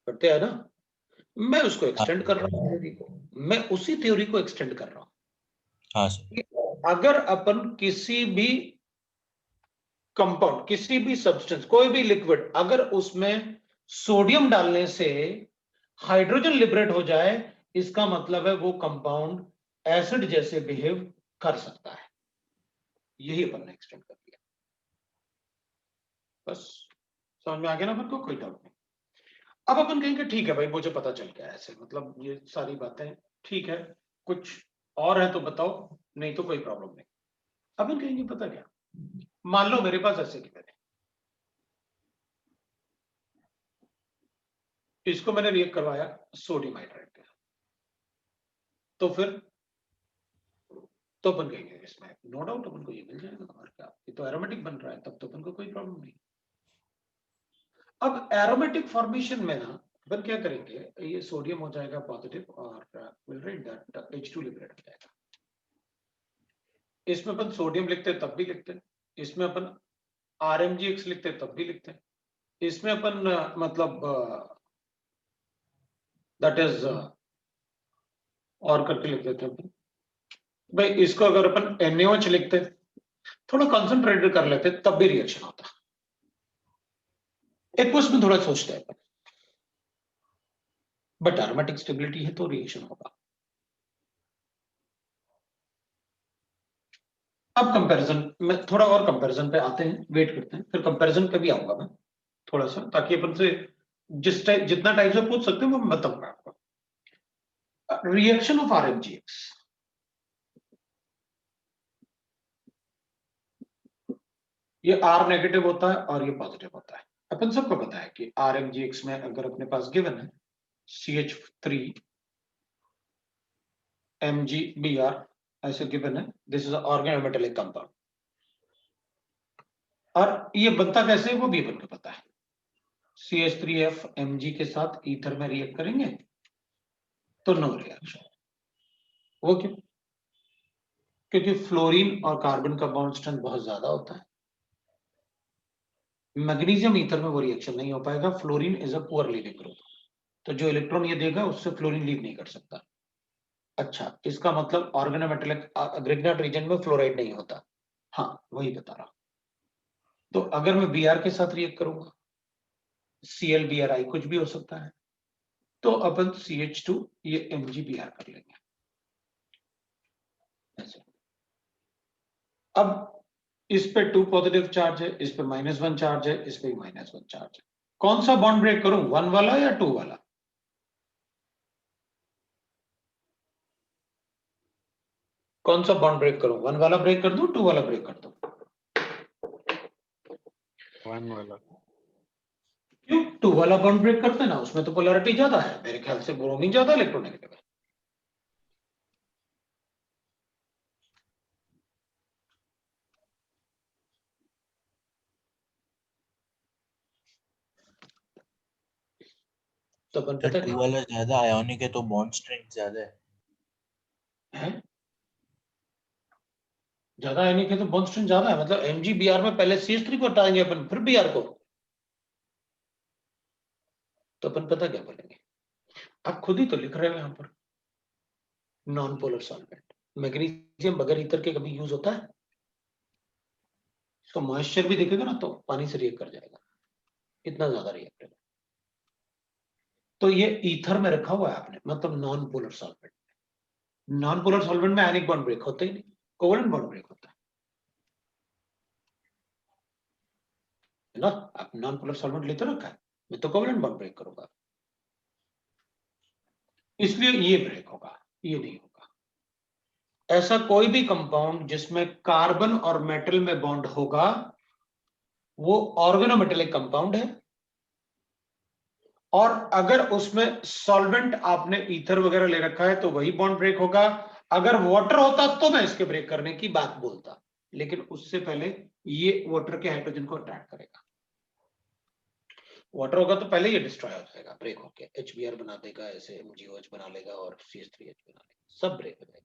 पढ़ते हैं ना। मैं उसको एक्सटेंड कर रहा हूँ थ्योरी को, मैं उसी थ्योरी को एक्सटेंड कर रहा हूँ हाँ सर। कि अगर अपन किसी भी कंपाउंड, किसी भी सब्सटेंस, कोई भी लिक्विड, अगर उसमें सोडियम डालने से हाइड्रोजन लिबरेट हो जाए, इसका मतलब है वो कंपाउंड एसिड जैसे बिहेव कर सकता है, यही अपन ने एक्सटेंड कर दिया। बस समझ में आ गया ना अपन को, कोई डाउट नहीं। अब अपन कहेंगे ठीक है भाई, मुझे पता चल गया ऐसे, मतलब ये सारी बातें ठीक है, कुछ और है तो बताओ, नहीं तो कोई प्रॉब्लम नहीं। अपन कहेंगे पता क्या, मान लो मेरे पास ऐसे गिवन है, इसको मैंने रिएक्ट करवाया सोडियम हाइड्राइड के, तो फिर तो अपन कहेंगे इसमें नो डाउट अपन को ये मिल जाएगा, और क्या, ये तो एरोमेटिक बन रहा है, तब तो अपन को कोई प्रॉब्लम नहीं। अब एरोमेटिक फॉर्मेशन में ना अपन क्या करेंगे, ये सोडियम हो जाएगा पॉजिटिव और will write that H2 liberate हो जाएगा। इसमें अपन सोडियम लिखते हैं तब भी लिखते हैं, इसमें अपन RMgX लिखते हैं तब भी लिखते हैं, इसमें अपन मतलब दैट इज और करके लिख देते हैं अपन। भाई इसको अगर अपन NaOH लिखते थोड़ा कंसंट्रेटेड कर लेते तब भी रिएक्शन होता। एक्वस में थोड़ा सोचते हैं अपन, बट एरोमेटिक स्टेबिलिटी है तो रिएक्शन होगा। अब कंपैरिजन में थोड़ा और कंपैरिजन पे आते हैं, वेट करते हैं, फिर कंपैरिजन पे भी आऊंगा मैं थोड़ा सा, ताकि अपन से जितना टाइप से पूछ सकते हैं वो मैं बताऊंगा आपको। रिएक्शन ऑफ RMgX, ये R नेगेटिव होता है और ये पॉजिटिव होता है। अपन सबको पता है कि RMgX में अगर अपने पास गिवन है CH3 MgBr ऐसे गिवन है, दिस इज ऑर्गेनोमेटेलिक कंपाउंड, और ये बनता कैसे है वो भी अपन को पता है। CH3F Mg के साथ ईथर में रिएक्ट करेंगे तो नो रिएक्शन। वो क्यों? क्योंकि फ्लोरीन और कार्बन का बॉन्ड स्ट्रेंथ बहुत ज्यादा होता है। मैग्नीशियम ईथर में वो रिएक्शन नहीं हो पाएगा, fluorine is a poor leaving group, तो जो इलेक्ट्रॉन ये देगा उससे फ्लोरीन लीव नहीं कर सकता। अच्छा, इसका मतलब ऑर्गेनोमेटेलिक ग्रिग्नाट रीजन में फ्लोराइड नहीं होता। हाँ वही बता रहा। तो अगर मैं Br के साथ रिएक्ट करूंगा, ClBri कुछ भी हो सकता है, तो अपन CH2 ये MgBr कर लेंगे ऐसे। अब इस पे 2 पॉजिटिव चार्ज है, इस पे -1 चार्ज है, इस पे -1 चार्ज है। कौन सा बॉन्ड ब्रेक करूं, 1 वाला या 2 वाला? कौन सा बॉन्ड ब्रेक करूं, 1 वाला ब्रेक कर दूं, 2 वाला ब्रेक कर दूं? 1 वाला। क्यों? 2 वाला बॉन्ड ब्रेक करते हैं ना, उसमें तो पोलैरिटी ज्यादा है, मेरे ख्याल से ब्रोमीन ज्यादा इलेक्ट्रोनेगेटिव है। तो अपन सर पता 2 वाला ज्यादा आयोनिक है तो बॉन्ड स्ट्रेंथ ज्यादा है, ज्यादा आयोनिक है तो बॉन्ड स्ट्रेंथ ज्यादा है, मतलब MgBr में पहले CH3 को हटाएंगे अपन, फिर Br को, तो अपन पता क्या बोलेंगे, आप खुद ही तो लिख रहे हो यहाँ पर नॉन पोलर सॉल्वेंट। मैग्नीशियम बगैर ईथर के कभी यूज होता है? इसका मॉइस्चर भी देखेगा ना तो पानी से रिएक्ट कर जाएगा, इतना ज्यादा रिएक्टिव है। तो ये ईथर में रखा हुआ है आपने, मतलब non polar solvent. Non polar solvent में आयनिक बॉन्ड ब्रेक होता ही नहीं, कोवेलेंट बॉन्ड ब्रेक होता है ना। आप नॉन पोलर सॉल्वेंट लेते रखा है, मैं तो कोवेलेंट बॉन्ड ब्रेक करूंगा, इसलिए ये ब्रेक होगा, ये नहीं होगा। ऐसा कोई भी कंपाउंड जिसमें कार्बन और मेटल में बॉन्ड होगा वो ऑर्गेनोमेटेलिक कंपाउंड है, और अगर उसमें सॉल्वेंट आपने ईथर वगैरह ले रखा है तो वही बॉन्ड ब्रेक होगा। अगर वाटर होता तो मैं इसके ब्रेक करने की बात बोलता, लेकिन उससे पहले ये वाटर के हाइड्रोजन को अट्रैक्ट करेगा। वाटर होगा तो पहले ये डिस्ट्रॉय हो जाएगा, ब्रेक होके HBr बना देगा, ऐसे MgOH बना लेगा और CH3H बना लेगा, सब ब्रेक हो जाएगा।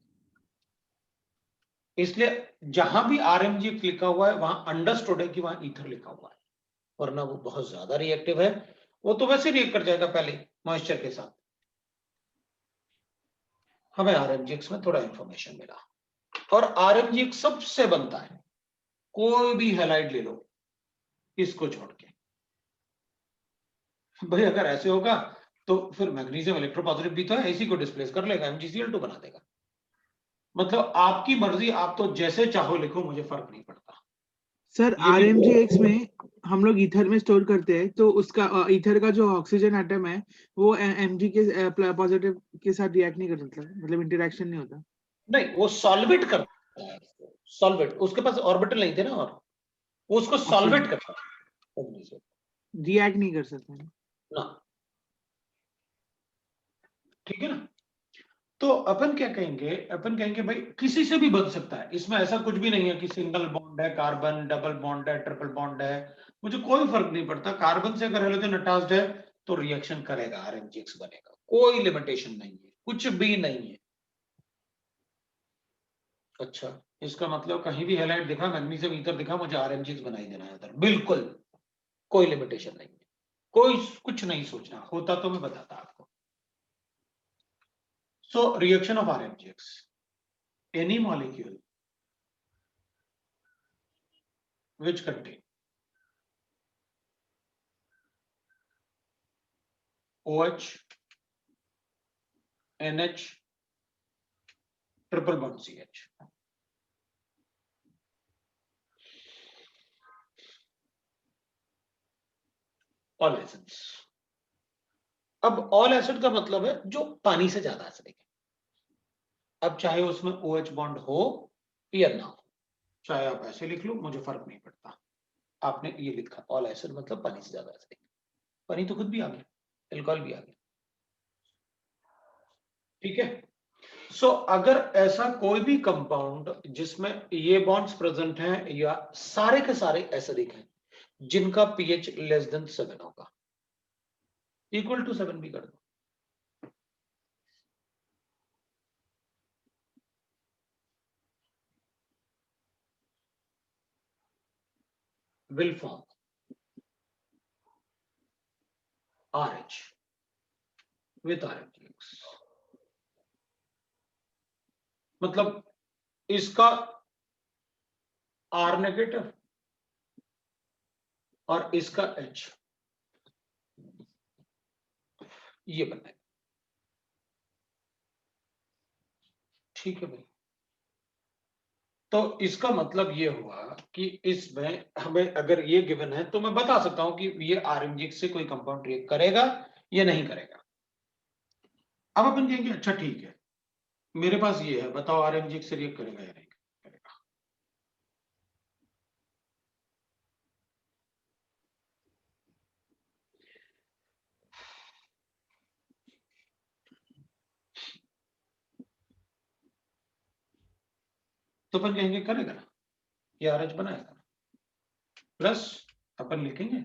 इसलिए जहां भी RMgX लिखा हुआ है वहां अंडरस्टूड है कि वहां ईथर लिखा हुआ है, वरना वो बहुत ज्यादा रिएक्टिव है, वो तो वैसे रिएक्ट कर जाएगा पहले मॉइस्चर के साथ। हमें RMgX में थोड़ा इंफॉर्मेशन मिला, और RMgX सबसे बनता है, कोई भी हैलाइड ले लो इसको छोड़ के। भाई अगर ऐसे होगा तो फिर मैग्नीशियम इलेक्ट्रोपॉजिटिव भी तो है, इसी को डिस्प्लेस कर लेगा, MgCl2 बना देगा। मतलब आपकी मर्जी, आप तो जैसे चाहो लिखो, मुझे फर्क नहीं पड़ता। सर RMgX में हम लोग ईथर में स्टोर करते हैं, तो उसका ईथर का जो ऑक्सीजन एटम है वो Mg के पॉजिटिव के साथ रिएक्ट नहीं कर सकता, मतलब इंटरेक्शन नहीं होता। नहीं, वो सॉल्वेट करता है, सॉल्वेट, उसके पास ऑर्बिटल नहीं थे ना, और वो उसको सॉल्वेट करता है, रिएक्ट नहीं कर सकता ना। ठीक है ना। तो अपन क्या कहेंगे, अपन कहेंगे भाई किसी से भी बन सकता है, इसमें ऐसा कुछ भी नहीं है कि सिंगल बॉन्ड है, कार्बन डबल बॉन्ड है, ट्रिपल बॉन्ड है, मुझे कोई फर्क नहीं पड़ता। कार्बन से अगर हेलोजन अटैच्ड है तो रिएक्शन करेगा, RMGX बनेगा, कोई लिमिटेशन नहीं है, कुछ भी नहीं है। अच्छा, इसका मतलब कहीं भी हैलाइड दिखा, मैग्नीशियम ईथर दिखा, मुझे RMGX बना ही देना है उधर, बिल्कुल कोई लिमिटेशन नहीं है, कोई कुछ नहीं सोचना, होता तो मैं बताता आपको। So reaction of RMGX, any molecule which contain OH, NH, triple bond CH. All acids. अब all acid का मतलब है जो पानी से ज्यादा एसिडिक है। अब चाहे उसमें OH बॉन्ड हो या ना हो, चाहे आप ऐसे लिख लो, मुझे फर्क नहीं पड़ता। आपने ये लिखा ऑल एसिड मतलब पानी से ज्यादा एसिडिक, पानी तो खुद भी आ गया, एल्कोहल भी आ गया, ठीक है। सो अगर ऐसा कोई भी कंपाउंड जिसमें ये बॉन्ड्स प्रेजेंट हैं या सारे के सारे एसिडिक हैं, जिनका pH लेस देन 7 होगा, इक्वल टू 7 भी कर दो, will form RH with RMGX। मतलब इसका R नेगेटिव और इसका H ये बनेगा, ठीक है भाई। तो इसका मतलब ये हुआ कि इसमें हमें अगर ये गिवन है तो मैं बता सकता हूं कि ये RMGX से कोई कंपाउंड रिएक्ट करेगा या नहीं करेगा। अब अपन कहेंगे अच्छा ठीक है, मेरे पास ये है, बताओ RMGX से रिएक्ट करेगा या नहीं करेगा। तो अपन कहेंगे करेगा ना, ये RH बनाएगा ना, प्लस अपन लिखेंगे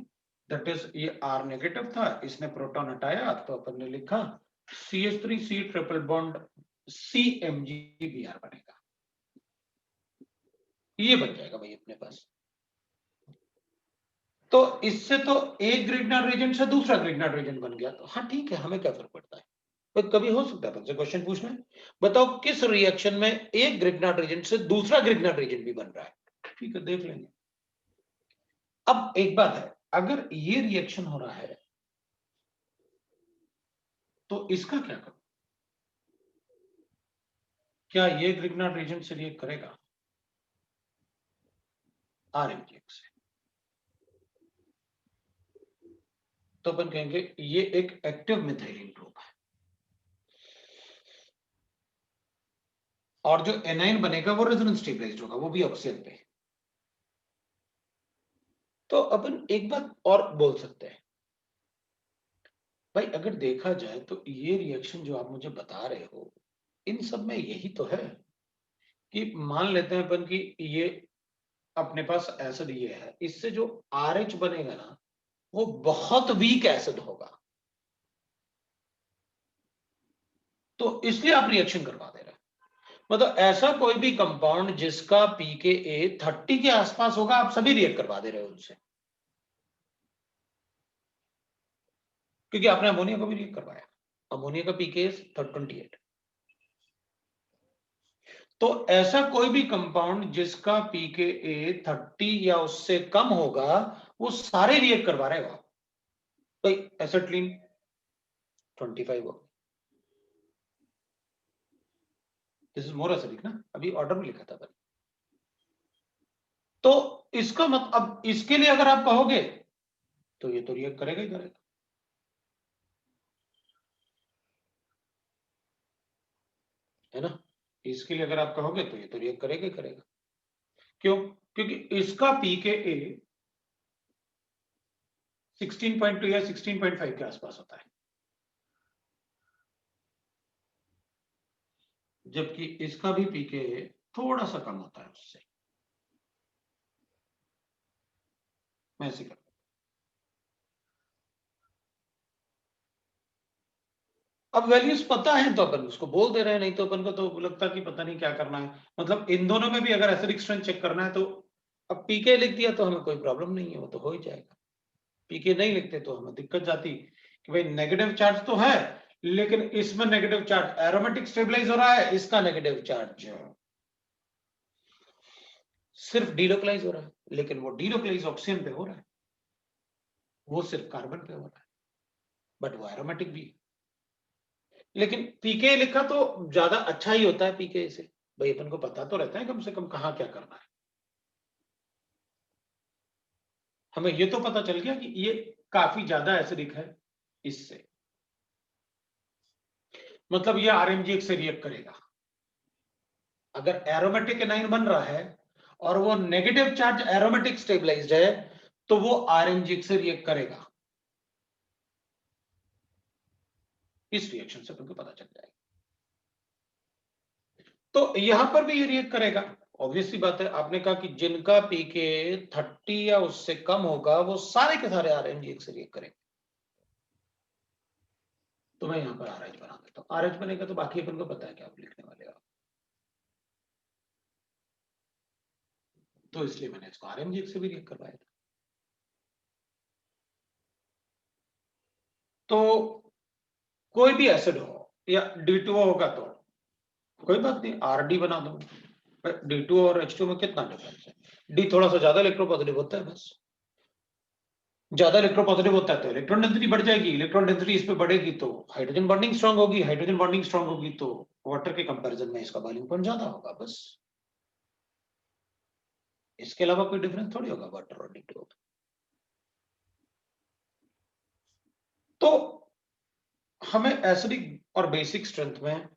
दैट इज ये R नेगेटिव था, इसने प्रोटॉन हटाया तो अपन ने लिखा CH3C ट्रिपल बॉन्ड CMgBr बनेगा, ये बन जाएगा भाई अपने पास। तो इससे तो एक ग्रिग्नार्ड रीजेंट से दूसरा ग्रिग्नार्ड रीजेंट बन गया, तो हाँ ठीक है, हमें क्या फर्क पड़ता है। तो कभी हो सकता है अपन से क्वेश्चन पूछना है, बताओ किस रिएक्शन में एक ग्रिग्नार्ड रीजेंट से दूसरा ग्रिग्नार्ड रीजेंट भी बन रहा है, ठीक है देख लेंगे। अब एक बात है, अगर ये रिएक्शन हो रहा है तो इसका क्या करूं, क्या ये ग्रिग्नार्ड रीजेंट से रिएक्ट करेगा RMGX से, तो अपन कहेंगे ये एक एक्टिव मिथाइलिन ग्रुप है, और जो एनाइन बनेगा वो रेजोनेंस स्टेबलाइज्ड होगा, वो भी ऑक्सीजन पे। तो अपन एक बात और बोल सकते हैं भाई, अगर देखा जाए तो ये रिएक्शन जो आप मुझे बता रहे हो, इन सब में यही तो है कि मान लेते हैं अपन कि ये अपने पास एसिड ये है, इससे जो RH बनेगा ना वो बहुत वीक एसिड होगा, तो इसलिए आप रिएक्शन करवा दे रहे हैं। मतलब ऐसा कोई भी कंपाउंड जिसका pKa 30 के आसपास होगा, आप सभी रिएक्ट करवा दे रहे हो उनसे, क्योंकि आपने अमोनिया को भी रिएक्ट करवाया, अमोनिया का pKa 28। तो ऐसा कोई भी कंपाउंड जिसका pKa 30 या उससे कम होगा, वो सारे रिएक्ट करवा रहे हो। तो एसिटिलीन 25 होगा, दिस इज मोर एसिडिक ना, अभी ऑर्डर में लिखा था पर। तो इसका मतलब अब इसके लिए अगर आप कहोगे तो ये तो रिएक्ट करेगा ही करेगा, है ना। इसके लिए अगर आप कहोगे तो ये तो रिएक्ट करेगा ही करेगा, क्यों, क्योंकि इसका pKa 16.2 या 16.5 के आसपास होता है, जबकि इसका भी पीके थोड़ा सा कम होता है उससे। मैं ऐसे कर, अब वैल्यूज पता है तो अपन उसको बोल दे रहे हैं, नहीं तो अपन को तो लगता कि पता नहीं क्या करना है। मतलब इन दोनों में भी अगर एसिडिक स्ट्रेंथ चेक करना है तो अब पीके लिख दिया तो हमें कोई प्रॉब्लम नहीं है, वो तो हो ही जाएगा। पीके नहीं लिखते तो हमें दिक्कत जाती कि भाई नेगेटिव चार्ज तो है, लेकिन इसमें नेगेटिव चार्ज एरोमेटिक स्टेबलाइज हो रहा है, इसका नेगेटिव चार्ज सिर्फ डीलोकलाइज हो रहा है, लेकिन वो डीलोकलाइज ऑक्सीजन पे हो रहा है, वो सिर्फ कार्बन पे हो रहा है, बट वो एरोमेटिक भी। लेकिन पीके लिखा तो ज्यादा अच्छा ही होता है पीके से, भाई अपन को पता तो रहता है कम से कम कहां क्या करना है। हमें ये तो पता चल गया कि ये काफी ज्यादा एसिडिक है इससे, मतलब ये आरएमजीएक से रिएक्ट करेगा। अगर एरोमेटिक एनाइन बन रहा है और वो नेगेटिव चार्ज एरोमेटिक स्टेबलाइज्ड है तो वो आरएमजीएक से रिएक्ट करेगा। इस रिएक्शन से अपन को पता चल जाएगा। तो यहां पर भी ये रिएक्ट करेगा। ऑब्वियसली बात है, आपने कहा कि जिनका पीके 30 या उससे कम होगा वो सारे के सारे आरएमजीएक से रिएक्ट करेंगे। तो मैं यहां पर आरएच बना देता हूं। आरएच बनेगा तो बाकी अपन को पता है क्या आप लिखने वाले हो, तो इसलिए मैंने इसको आरएमजीएक से भी रिएक्ट करवाया था। तो कोई भी एसिड हो या D2O होगा तो कोई बात नहीं, आरडी बना दो। D2O और H2O में कितना डिफरेंस है, डी थोड़ा सा ज्यादा इलेक्ट्रोपॉजिटिव होता है, बस ज्यादा इलेक्ट्रोपॉजिटिव होता है तो इलेक्ट्रॉन डेंसिटी बढ़ जाएगी, इलेक्ट्रॉन डेंसिटी इस पे बढ़ेगी तो हाइड्रोजन बॉन्डिंग स्ट्रांग होगी, हाइड्रोजन बॉन्डिंग स्ट्रांग होगी तो वाटर के कंपैरिजन में इसका बॉइलिंग पॉइंट ज्यादा होगा, बस इसके अलावा कोई डिफरेंस थोड़ी होगा वाटर और D2O। तो हमें एसिडिक और बेसिक स्ट्रेंथ में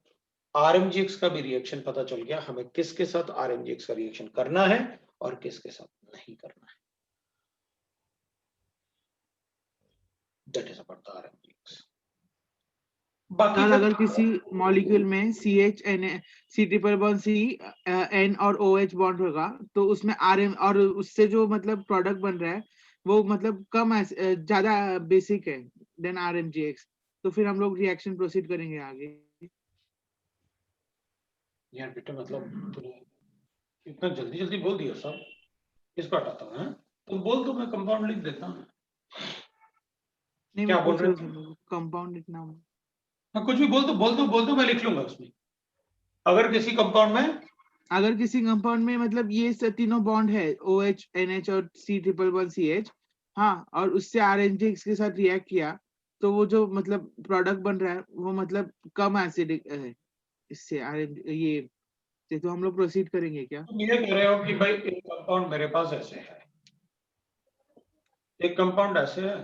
आरएमजीएक्स का भी रिएक्शन पता चल गया, हमें किसके साथ आरएमजीएक्स का रिएक्शन करना है और किसके साथ नहीं करना है। That is about the RMgX. बाकी सर जब अगर किसी मॉलिक्यूल में CH C triple bond C N और OH बॉन्ड होगा तो उसमें RM और उससे जो मतलब प्रोडक्ट बन रहा है वो मतलब कम ज्यादा बेसिक है देन RMGX, तो फिर हम लोग रिएक्शन प्रोसीड करेंगे आगे। यार बेटा मतलब तूने इतना जल्दी जल्दी बोल दिया सब, इसको हटाता हूँ। हैं? तुम बोल दो, मैं कंपाउंड लिख देता हूँ। नहीं क्या मैं बोल पूछ रहे रहा थे? हूँ कंपाउंड इतना। हाँ, कुछ भी बोल दो बोल दो बोल दो, मैं लिख लूंगा उसमें। अगर किसी कंपाउंड में अगर किसी कंपाउंड में मतलब ये तीनों बॉन्ड है OH NH और C ट्रिपल बॉन्ड CH, हाँ, और उससे RMGX के साथ रिएक्ट किया तो वो जो मतलब प्रोडक्ट बन रहा है वो मतलब कम एसिडिक है इससे ये तो हम लोग प्रोसीड करेंगे क्या? तुम ये कह रहे हो कि भाई एक कंपाउंड मेरे पास ऐसे है, एक कंपाउंड ऐसे है,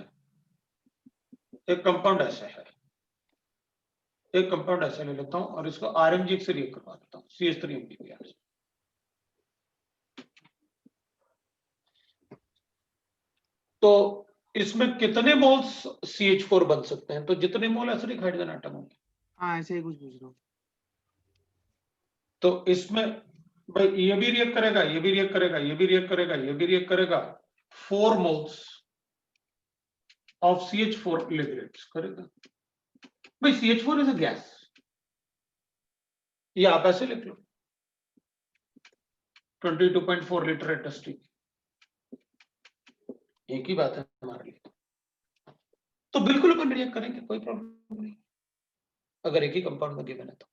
एक कंपाउंड ऐसे है, एक कंपाउंड ऐसे ले लेता हूं और इसको आरएमजीएक्स से रिएक्ट करवा देता हूं CH3MbPr से। तो इसमें कितने मोल्स CH4 बन सकते हैं? तो जितने मोल एसिडिक हाइड्रोजन एटम होंगे। हाँ ऐसे ही कुछ पूछ रहा हूँ। तो इसमें भाई ये भी रिएक्ट करेगा, ये भी रिएक्ट करेगा, ये भी रिएक्ट करेगा, ये भी रिएक्ट करेगा, 4 मोल्स ऑफ CH4 लिबरेट्स करेगा। भाई CH4 इज अ गैस, ये आप ऐसे लिख लो 22.4 लीटर एटस्टी, एक ही बात है हमारे लिए। तो बिल्कुल अपन रिएक्ट करेंगे, कोई प्रॉब्लम नहीं अगर एक ही कंपाउंड में गिवन है तो।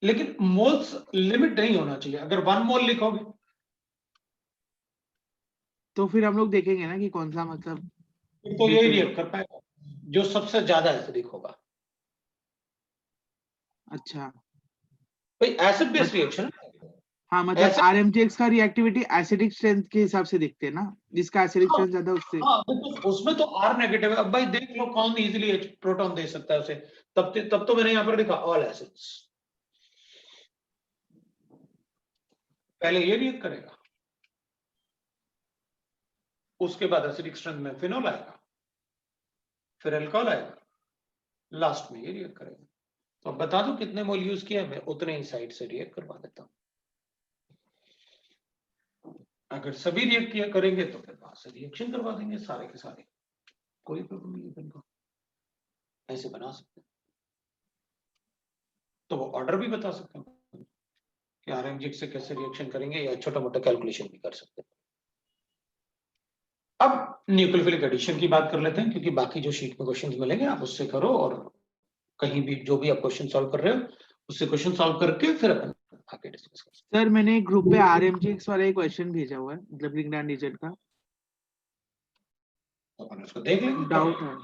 लेकिन मोल्स लिमिट नहीं होना चाहिए, अगर 1 मोल लिखोगे तो फिर हम लोग देखेंगे ना कि कौन सा मतलब तो यही बेटर है। रिएक्ट कर पाएगा जो सबसे ज्यादा एसिडिक होगा। अच्छा भाई एसिड बेस रिएक्शन, हाँ, मतलब ऐसे RMGX का रिएक्टिविटी एसिडिक स्ट्रेंथ के हिसाब से देखते हैं ना, जिसका एसिडिक हाँ, स्ट्रेंथ ज्यादा उससे। हाँ, तो उसमें तो R नेगेटिव है। अब भाई देख लो कौन इजीली प्रोटॉन दे सकता है उसे, तब तो मैंने यहां पर लिखा ऑल एसिड्स। पहले ये रिएक्ट करेगा, उसके बाद एसिडिक स्ट्रेंथ में फिनोल आएगा, फिर अल्कोहल आएगा, लास्ट में ये रिएक्ट करेगा। तो अब बता दो कितने मोल यूज किया, मैं उतने ही साइड से रिएक्ट करवा देता हूँ। अगर सभी रिएक्ट किया करेंगे तो फिर वहां से रिएक्शन करवा देंगे सारे के सारे, कोई प्रॉब्लम नहीं है इनको, ऐसे बना सकते हैं। तो वो ऑर्डर भी बता सकते हैं कि आरएमजी से कैसे रिएक्शन करेंगे, या छोटा मोटा कैलकुलेशन भी कर सकते हैं। अब न्यूक्लियोफिलिक एडिशन की बात कर लेते हैं, क्योंकि बाकी जो शीट में क्वेश्चंस मिलेंगे आप उससे करो, और कहीं भी जो भी आप क्वेश्चन सॉल्व कर रहे हो उससे क्वेश्चन सॉल्व करके फिर अपन आगे डिस्कस कर सकते सर मैंने ग्रुप पे आरएमजीएक्स वाला एक क्वेश्चन भेजा हुआ है, मतलब लिंक्डइन रीजन का हैं। तो अपन उसको देख लेंगे। डाउट है।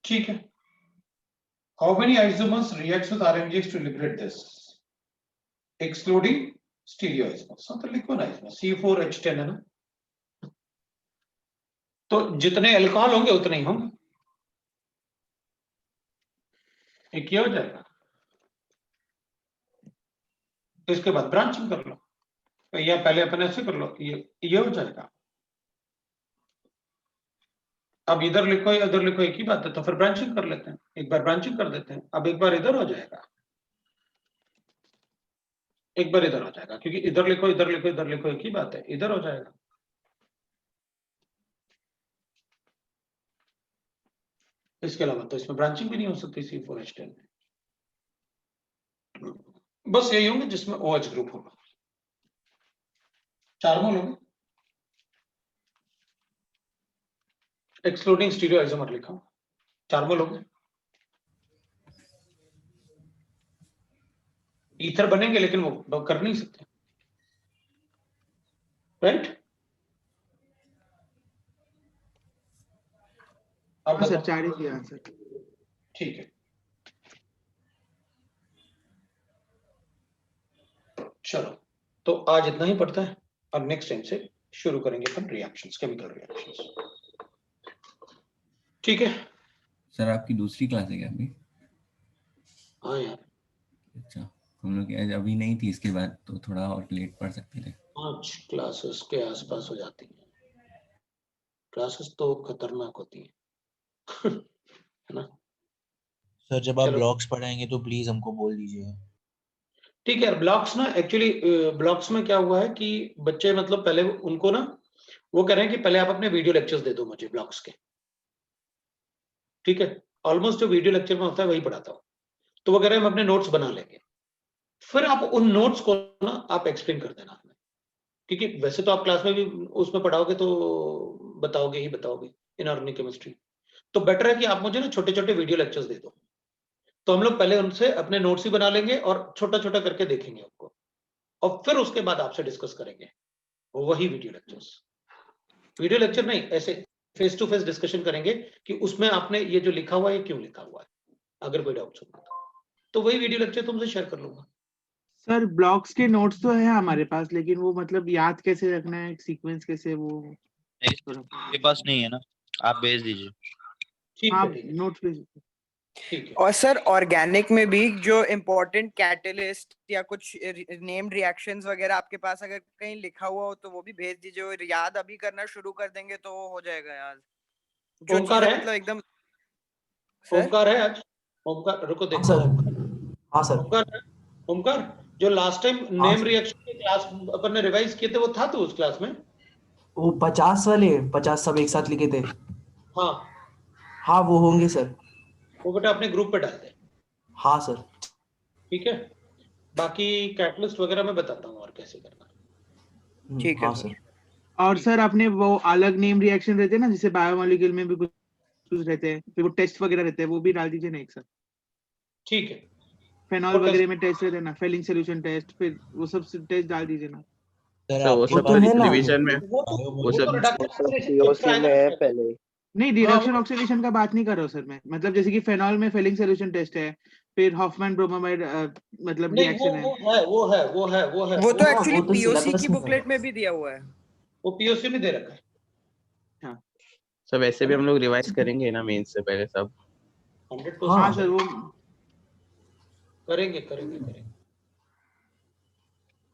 ठीक है। How many isomers reacts with RMGX to liberate this? Excluding stereoisomers. तो लिखो ना इसमें C4H10 है ना, तो जितने अल्कोहल होंगे उतने ही होंगे, एक ये हो जाएगा। इसके बाद ब्रांचिंग कर लो, तो या पहले अपन ऐसे कर लो, ये हो जाएगा। अब इधर लिखो या इधर लिखो एक ही बात है, तो फिर ब्रांचिंग कर लेते हैं, एक बार ब्रांचिंग कर देते हैं। अब एक बार इधर हो जाएगा, एक बार इधर हो जाएगा, क्योंकि इधर लिखो इधर लिखो इधर लिखो एक ही बात है, इधर हो जाएगा। इसके अलावा तो इसमें ब्रांचिंग भी नहीं हो सकती C4H10 में। बस यही होंगे जिसमें OH ग्रुप होगा, 4 मोल होंगे, एक्सक्लूडिंग स्टीरियो आइसोमर लिखा हूं, 4 मोल होंगे। ईथर बनेंगे लेकिन वो कर नहीं सकते, राइट? अब सर 4 ही दिया आंसर। ठीक है, चलो तो आज इतना ही पड़ता है। अब नेक्स्ट टाइम से शुरू करेंगे अपन रिएक्शंस, केमिकल रिएक्शंस। ठीक है सर, आपकी दूसरी क्लास है क्या अभी? हाँ यार, अच्छा, हम लोग आज अभी नहीं थी, इसके बाद तो थोड़ा और लेट पढ़ सकते थे। 5 क्लासेस के आसपास हो जाती हैं। क्लासेस तो खतरनाक होती हैं है ना। सर जब आप चलो। ब्लॉक्स पढ़ाएंगे तो प्लीज हमको बोल दीजिएगा। ठीक है, ब्लॉक्स ना एक्चुअली ब्लॉक्स में क्या हुआ है कि बच्चे मतलब पहले उनको ना वो कह रहे हैं कि पहले आप अपने वीडियो लेक्चर्स दे दो मुझे ब्लॉक्स के, ठीक है। ऑलमोस्ट जो वीडियो लेक्चर में होता है वही पढ़ाता हूँ, तो वो कह रहे हैं हम अपने नोट्स बना लेंगे, फिर आप उन नोट्स को ना आप एक्सप्लेन कर देना हमें, क्योंकि वैसे तो आप क्लास में भी उसमें पढ़ाओगे तो बताओगे ही बताओगे इनऑर्गेनिक केमिस्ट्री, तो बेटर है कि आप मुझे ना छोटे छोटे वीडियो लेक्चर्स दे दो, तो हम लोग पहले उनसे अपने नोट्स ही बना लेंगे और छोटा छोटा करके देखेंगे आपको, और फिर उसके बाद आपसे डिस्कस करेंगे वही वीडियो लेक्चर्स। वीडियो लेक्चर नहीं, ऐसे फेस टू फेस डिस्कशन करेंगे कि उसमें आपने ये जो लिखा हुआ है क्यों लिखा हुआ है, अगर कोई डाउट होगा तो वही वीडियो लेक्चर तुमसे शेयर कर लूंगा। सर ब्लॉक्स के नोट्स तो है हमारे पास, लेकिन वो मतलब याद कैसे रखना है, सीक्वेंस कैसे, वो मेरे पास नहीं है ना, आप भेज दीजिए। ठीक हाँ है ठीक है नोट्स पे। ठीक है। और सर ऑर्गेनिक में भी जो इम्पोर्टेंट कैटलिस्ट या कुछ नेम्ड रिएक्शंस वगैरह आपके पास अगर कहीं लिखा हुआ हो तो वो भी भेज दीजिए, और याद अभी करना शुरू कर देंगे तो वो हो जाएगा याद, जो ओमकार चीजें है? मतलब एकदम। सर ओमकार है आज? ओमकार रुको देखो। सर हाँ सर ओमकार है? ओमकार, जो लास्ट टाइम हाँ नेम सर। रिएक्शन की क्लास अपन ने रिवाइज किए थे वो था तो उस क्लास में? वो 50 वाले 50 सब एक साथ लिखे थे। हाँ हाँ वो होंगे सर। वो बेटा अपने ग्रुप पे डाल दे, हाँ सर। ठीक है। बाकी कैटलिस्ट वगैरह मैं बताता हूँ और कैसे करना है। ठीक है हाँ सर। सर। और सर अपने वो अलग नेम रिएक्शन रहते हैं ना, जैसे बायोमोलिक्यूल में भी कुछ रहते हैं, फिर वो टेस्ट वगैरह रहते हैं, वो भी डाल दीजिए ना एक साथ। ठीक है, फेनॉल वो वगैरह टेस्ट में टेस्ट रहते हैं ना, फेलिंग सॉल्यूशन टेस्ट, फिर वो सब टेस्ट डाल दीजिए ना। सर तो वो आपके सब तो तो है ना। रिवीजन में वो तो वो सब reduction वो सब oxidation POC chapter में आएगा है ना। पहले। नहीं, हाँ रिडक्शन ऑक्सीडेशन का बात नहीं कर रहा हूँ सर मैं, मतलब जैसे कि फेनॉल में फेलिंग सॉल्यूशन टेस्ट है, फिर हॉफमैन ब्रोमाइड मतलब नहीं रिएक्शन है। वो तो हाँ, एक्चुअली वो तो पीओसी syllabus की में है। बुकलेट में भी दिया हुआ है। वो पीओसी में दे रखा है। सब ऐसे भी हम लोग रिवाइज करेंगे ना मेन से पहले सब। 100% हाँ हाँ। सर वो करेंगे करेंगे करेंगे।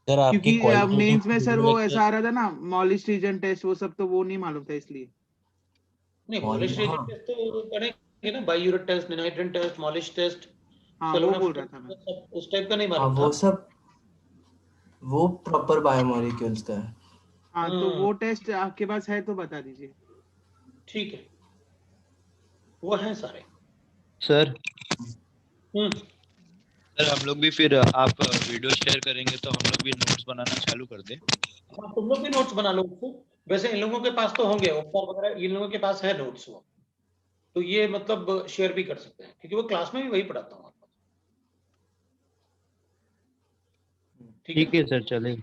सर आपके क्योंकि qualitative मेंस में सर वो lecture- ऐसा आ रहा था ना, मॉलिश रीजन टेस्ट, वो सब तो वो नहीं मालूम था इसलिए। नहीं मॉलिश, मॉलिश हाँ। टेस्ट तो करेंगे ना, biuret test, nitrogen test, Molisch test, हाँ वो बोल रहा था मैं। उस टाइप का नहीं हाँ मालूम था। वो सब, वो प्रॉपर बायोमोलिक्यूल्स का है। हाँ तो वो टेस्ट आपके पास है तो बता दीजिए। ठीक है, वो है सारे। सर हम्म, सर हम लोग भी फिर आप वीडियो शेयर करेंगे तो हम लोग भी नोट्स बनाना चालू कर दें। हाँ तुम लोग भी नोट्स बना लो उसको। वैसे इन लोगों के पास तो होंगे ओपन वगैरह, इन लोगों के पास है नोट्स वो, तो ये मतलब शेयर भी कर सकते हैं क्योंकि वो क्लास में भी वही पढ़ाता हूँ। ठीक है ठीक है सर, चलेगा।